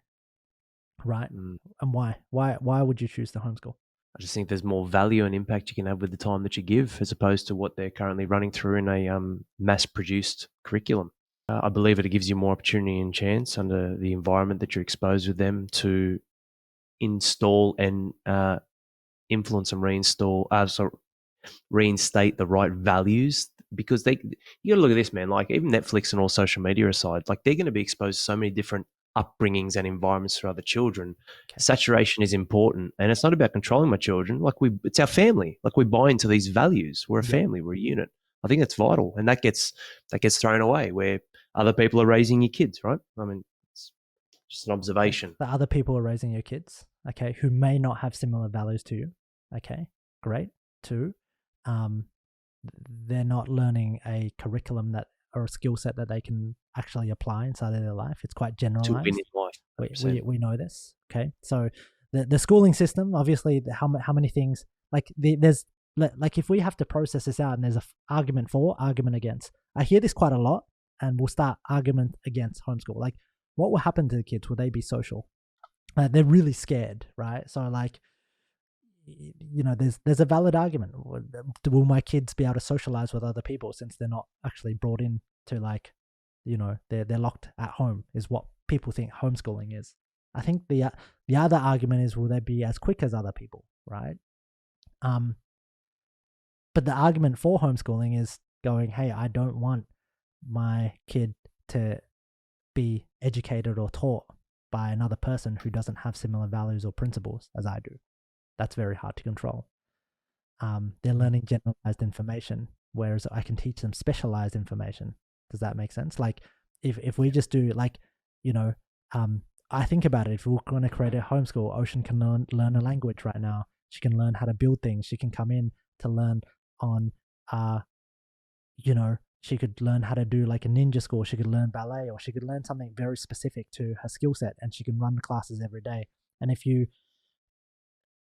Right. And why? Why would you choose to homeschool? I just think there's more value and impact you can have with the time that you give, as opposed to what they're currently running through in a mass-produced curriculum. I believe it gives you more opportunity and chance under the environment that you're exposed with them to install and influence and reinstate the right values, because you got to look at this, man. Like, even Netflix and all social media aside, like, they're going to be exposed to so many different upbringings and environments for other children. Okay. Saturation is important, and it's not about controlling my children. Like, it's our family. Like, we buy into these values. We're a family. We're a unit. I think that's vital, and that gets thrown away where other people are raising your kids, right? I mean, it's just an observation. The other people are raising your kids, okay, who may not have similar values to you. Okay, great. 2, they're not learning a curriculum or a skill set that they can actually apply inside of their life. It's quite generalized. To win in life. We know this. Okay, so the schooling system, obviously, how many things, like there's, like, if we have to process this out and there's an argument for, argument against. I hear this quite a lot, and we'll start argument against homeschool. Like, what will happen to the kids? Will they be social? They're really scared, right? So, like, you know, there's a valid argument. Will my kids be able to socialize with other people since they're not actually brought in to, like, you know, they're locked at home, is what people think homeschooling is. I think the other argument is, will they be as quick as other people, right? But the argument for homeschooling is going, hey, I don't want my kid to be educated or taught by another person who doesn't have similar values or principles as I do. That's very hard to control. They're learning generalized information, whereas I can teach them specialized information. Does that make sense? Like, if we just do, like, you know, I think about it. If we're going to create a homeschool, Ocean can learn a language right now. She can learn how to build things. She can come in to learn on, you know, she could learn how to do like a ninja school. She could learn ballet, or she could learn something very specific to her skill set, and she can run classes every day. And if you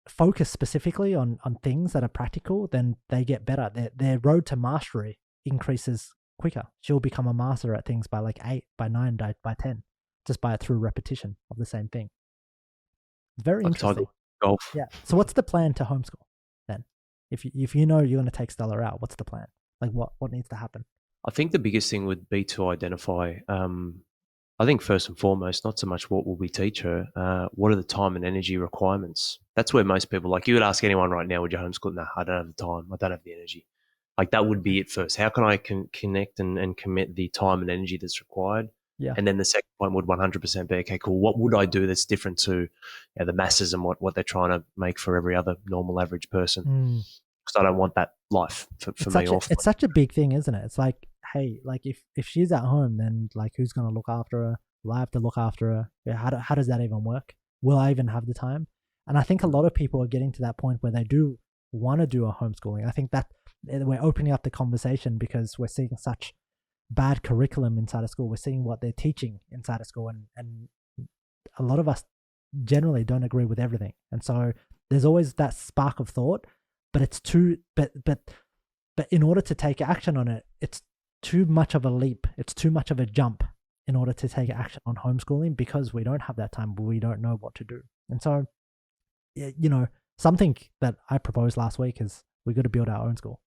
focus specifically on things that are practical, then they get better. Their road to mastery increases quicker. She'll become a master at things by like 8, by 9, by 10, just by through repetition of the same thing. It's very Like interesting. Tiger golf. Yeah. So what's the plan to homeschool then? If you know you're going to take Stella out, what's the plan? Like what needs to happen? I think the biggest thing would be to identify, I think first and foremost, not so much what will we teach her, what are the time and energy requirements? That's where most people, like you would ask anyone right now, would you homeschool? No, I don't have the time. I don't have the energy. Like that would be it first. How can I connect and commit the time and energy that's required? Yeah. And then the second point would 100% be, okay, cool. What would I do that's different to the masses and what they're trying to make for every other normal average person? Because I don't want that life for me. It's such a big thing, isn't it? It's like, hey, like if she's at home, then like who's going to look after her? Will I have to look after her? Yeah, how does that even work? Will I even have the time? And I think a lot of people are getting to that point where they do want to do a homeschooling. I think that we're opening up the conversation because we're seeing such bad curriculum inside of school. We're seeing what they're teaching inside of school, and a lot of us generally don't agree with everything. And so there's always that spark of thought, but it's too but in order to take action on it, it's too much of a leap. It's too much of a jump in order to take action on homeschooling, because we don't have that time, but we don't know what to do. And so, you know, something that I proposed last week is we got to build our own school.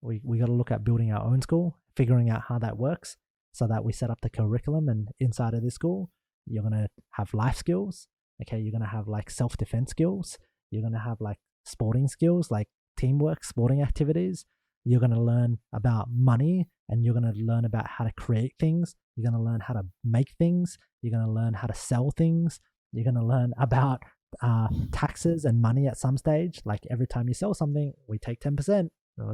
We got to look at building our own school, figuring out how that works, so that we set up the curriculum, and inside of this school, you're going to have life skills. Okay. You're going to have like self-defense skills. You're going to have like sporting skills, like teamwork, sporting activities. You're going to learn about money, and you're going to learn about how to create things. You're going to learn how to make things. You're going to learn how to sell things. You're going to learn about taxes and money at some stage. Like every time you sell something, we take 10%.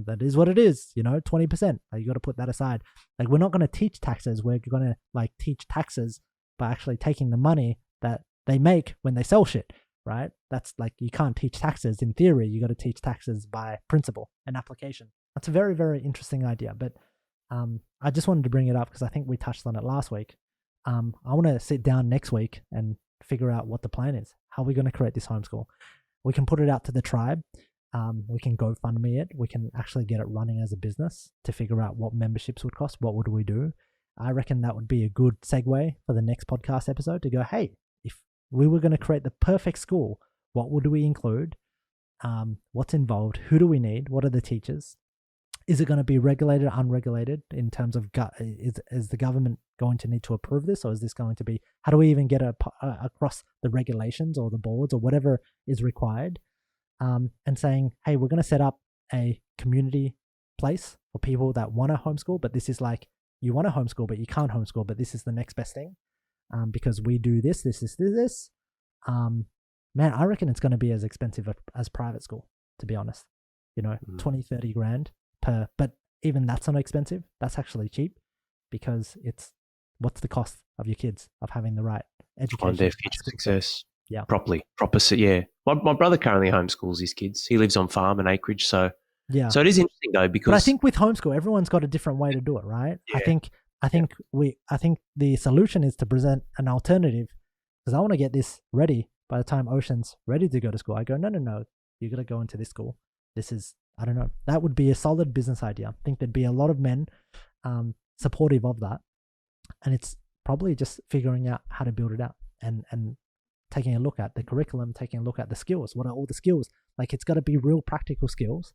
That is what it is, 20%. You got to put that aside. Like we're not going to teach taxes. We're going to like teach taxes by actually taking the money that they make when they sell shit, right? That's like, you can't teach taxes in theory. You got to teach taxes by principle and application. That's a very, very interesting idea. But I just wanted to bring it up because I think we touched on it last week. I want to sit down next week and figure out what the plan is. How are we going to create this homeschool? We can put it out to the tribe. We can GoFundMe it. We can actually get it running as a business to figure out what memberships would cost. What would we do? I reckon that would be a good segue for the next podcast episode to go, hey, if we were going to create the perfect school, what would we include? What's involved? Who do we need? What are the teachers? Is it going to be regulated or unregulated in terms of, is the government going to need to approve this? Or is this going to be, how do we even get across the regulations or the boards or whatever is required? And saying, hey, we're going to set up a community place for people that want to homeschool, but this is like, you want to homeschool, but you can't homeschool, but this is the next best thing. Because we do this. Man, I reckon it's going to be as expensive as private school, to be honest. 20, 30 grand per, but even that's not expensive. That's actually cheap, because it's, what's the cost of your kids of having the right education? On their future success. Yeah. Proper. Yeah. My brother currently homeschools his kids. He lives on farm and acreage. So yeah. So it is interesting though, because but I think with homeschool, everyone's got a different way to do it, right? Yeah. I think the solution is to present an alternative, because I want to get this ready by the time Ocean's ready to go to school. I go, no, you got to go into this school. This is, I don't know. That would be a solid business idea. I think there'd be a lot of men supportive of that. And it's probably just figuring out how to build it out and taking a look at the curriculum, taking a look at the skills. What are all the skills? Like, it's got to be real practical skills.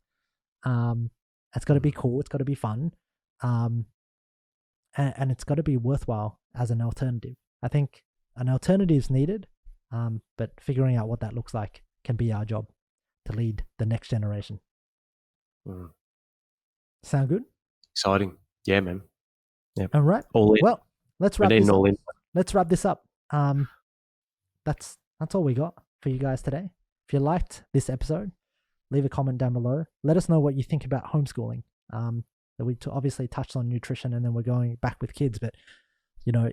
It's got to be cool. It's got to be fun. And it's got to be worthwhile as an alternative. I think an alternative is needed, but figuring out what that looks like can be our job to lead the next generation. Sound good? Exciting. Yeah, man. Yeah. All right. All in. Well, let's wrap this up. All in. Let's wrap this up. That's all we got for you guys today. If you liked this episode, leave a comment down below. Let us know what you think about homeschooling. That we obviously touched on nutrition, and then we're going back with kids. But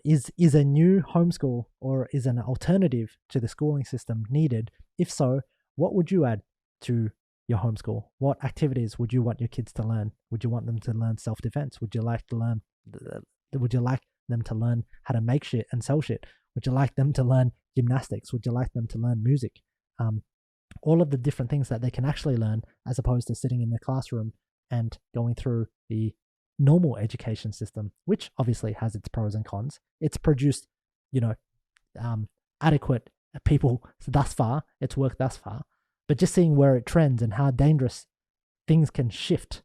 is a new homeschool or is an alternative to the schooling system needed? If so, what would you add to your homeschool? What activities would you want your kids to learn? Would you want them to learn self-defense? Would you like to learn how to make shit and sell shit? Would you like them to learn gymnastics? Would you like them to learn music? All of the different things that they can actually learn, as opposed to sitting in the classroom and going through the normal education system, which obviously has its pros and cons. It's produced, adequate people thus far. It's worked thus far. But just seeing where it trends and how dangerous things can shift,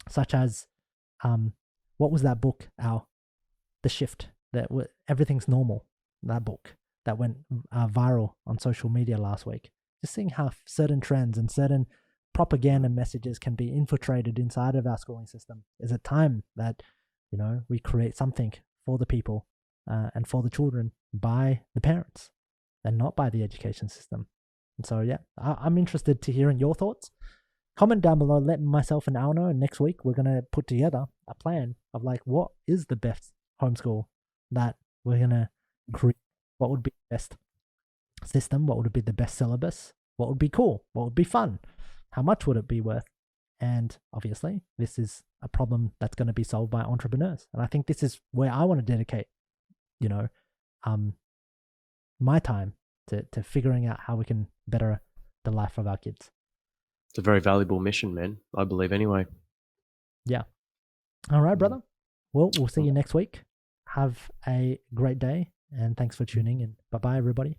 such as, what was that book, The Shift, that everything's normal, that book that went viral on social media last week. Just seeing how certain trends and certain propaganda messages can be infiltrated inside of our schooling system. Is it time that, we create something for the people and for the children by the parents and not by the education system? And so, yeah, I'm interested to hearing your thoughts. Comment down below, let myself and Al know. And next week, we're going to put together a plan of what is the best homeschool that we're going to create. What would be the best system? What would be the best syllabus? What would be cool? What would be fun? How much would it be worth? And obviously, this is a problem that's going to be solved by entrepreneurs. And I think this is where I want to dedicate, my time to figuring out how we can better the life of our kids. It's a very valuable mission, man. I believe anyway. Yeah. All right, brother. Well, we'll see you next week. Have a great day, and thanks for tuning in. Bye-bye, everybody.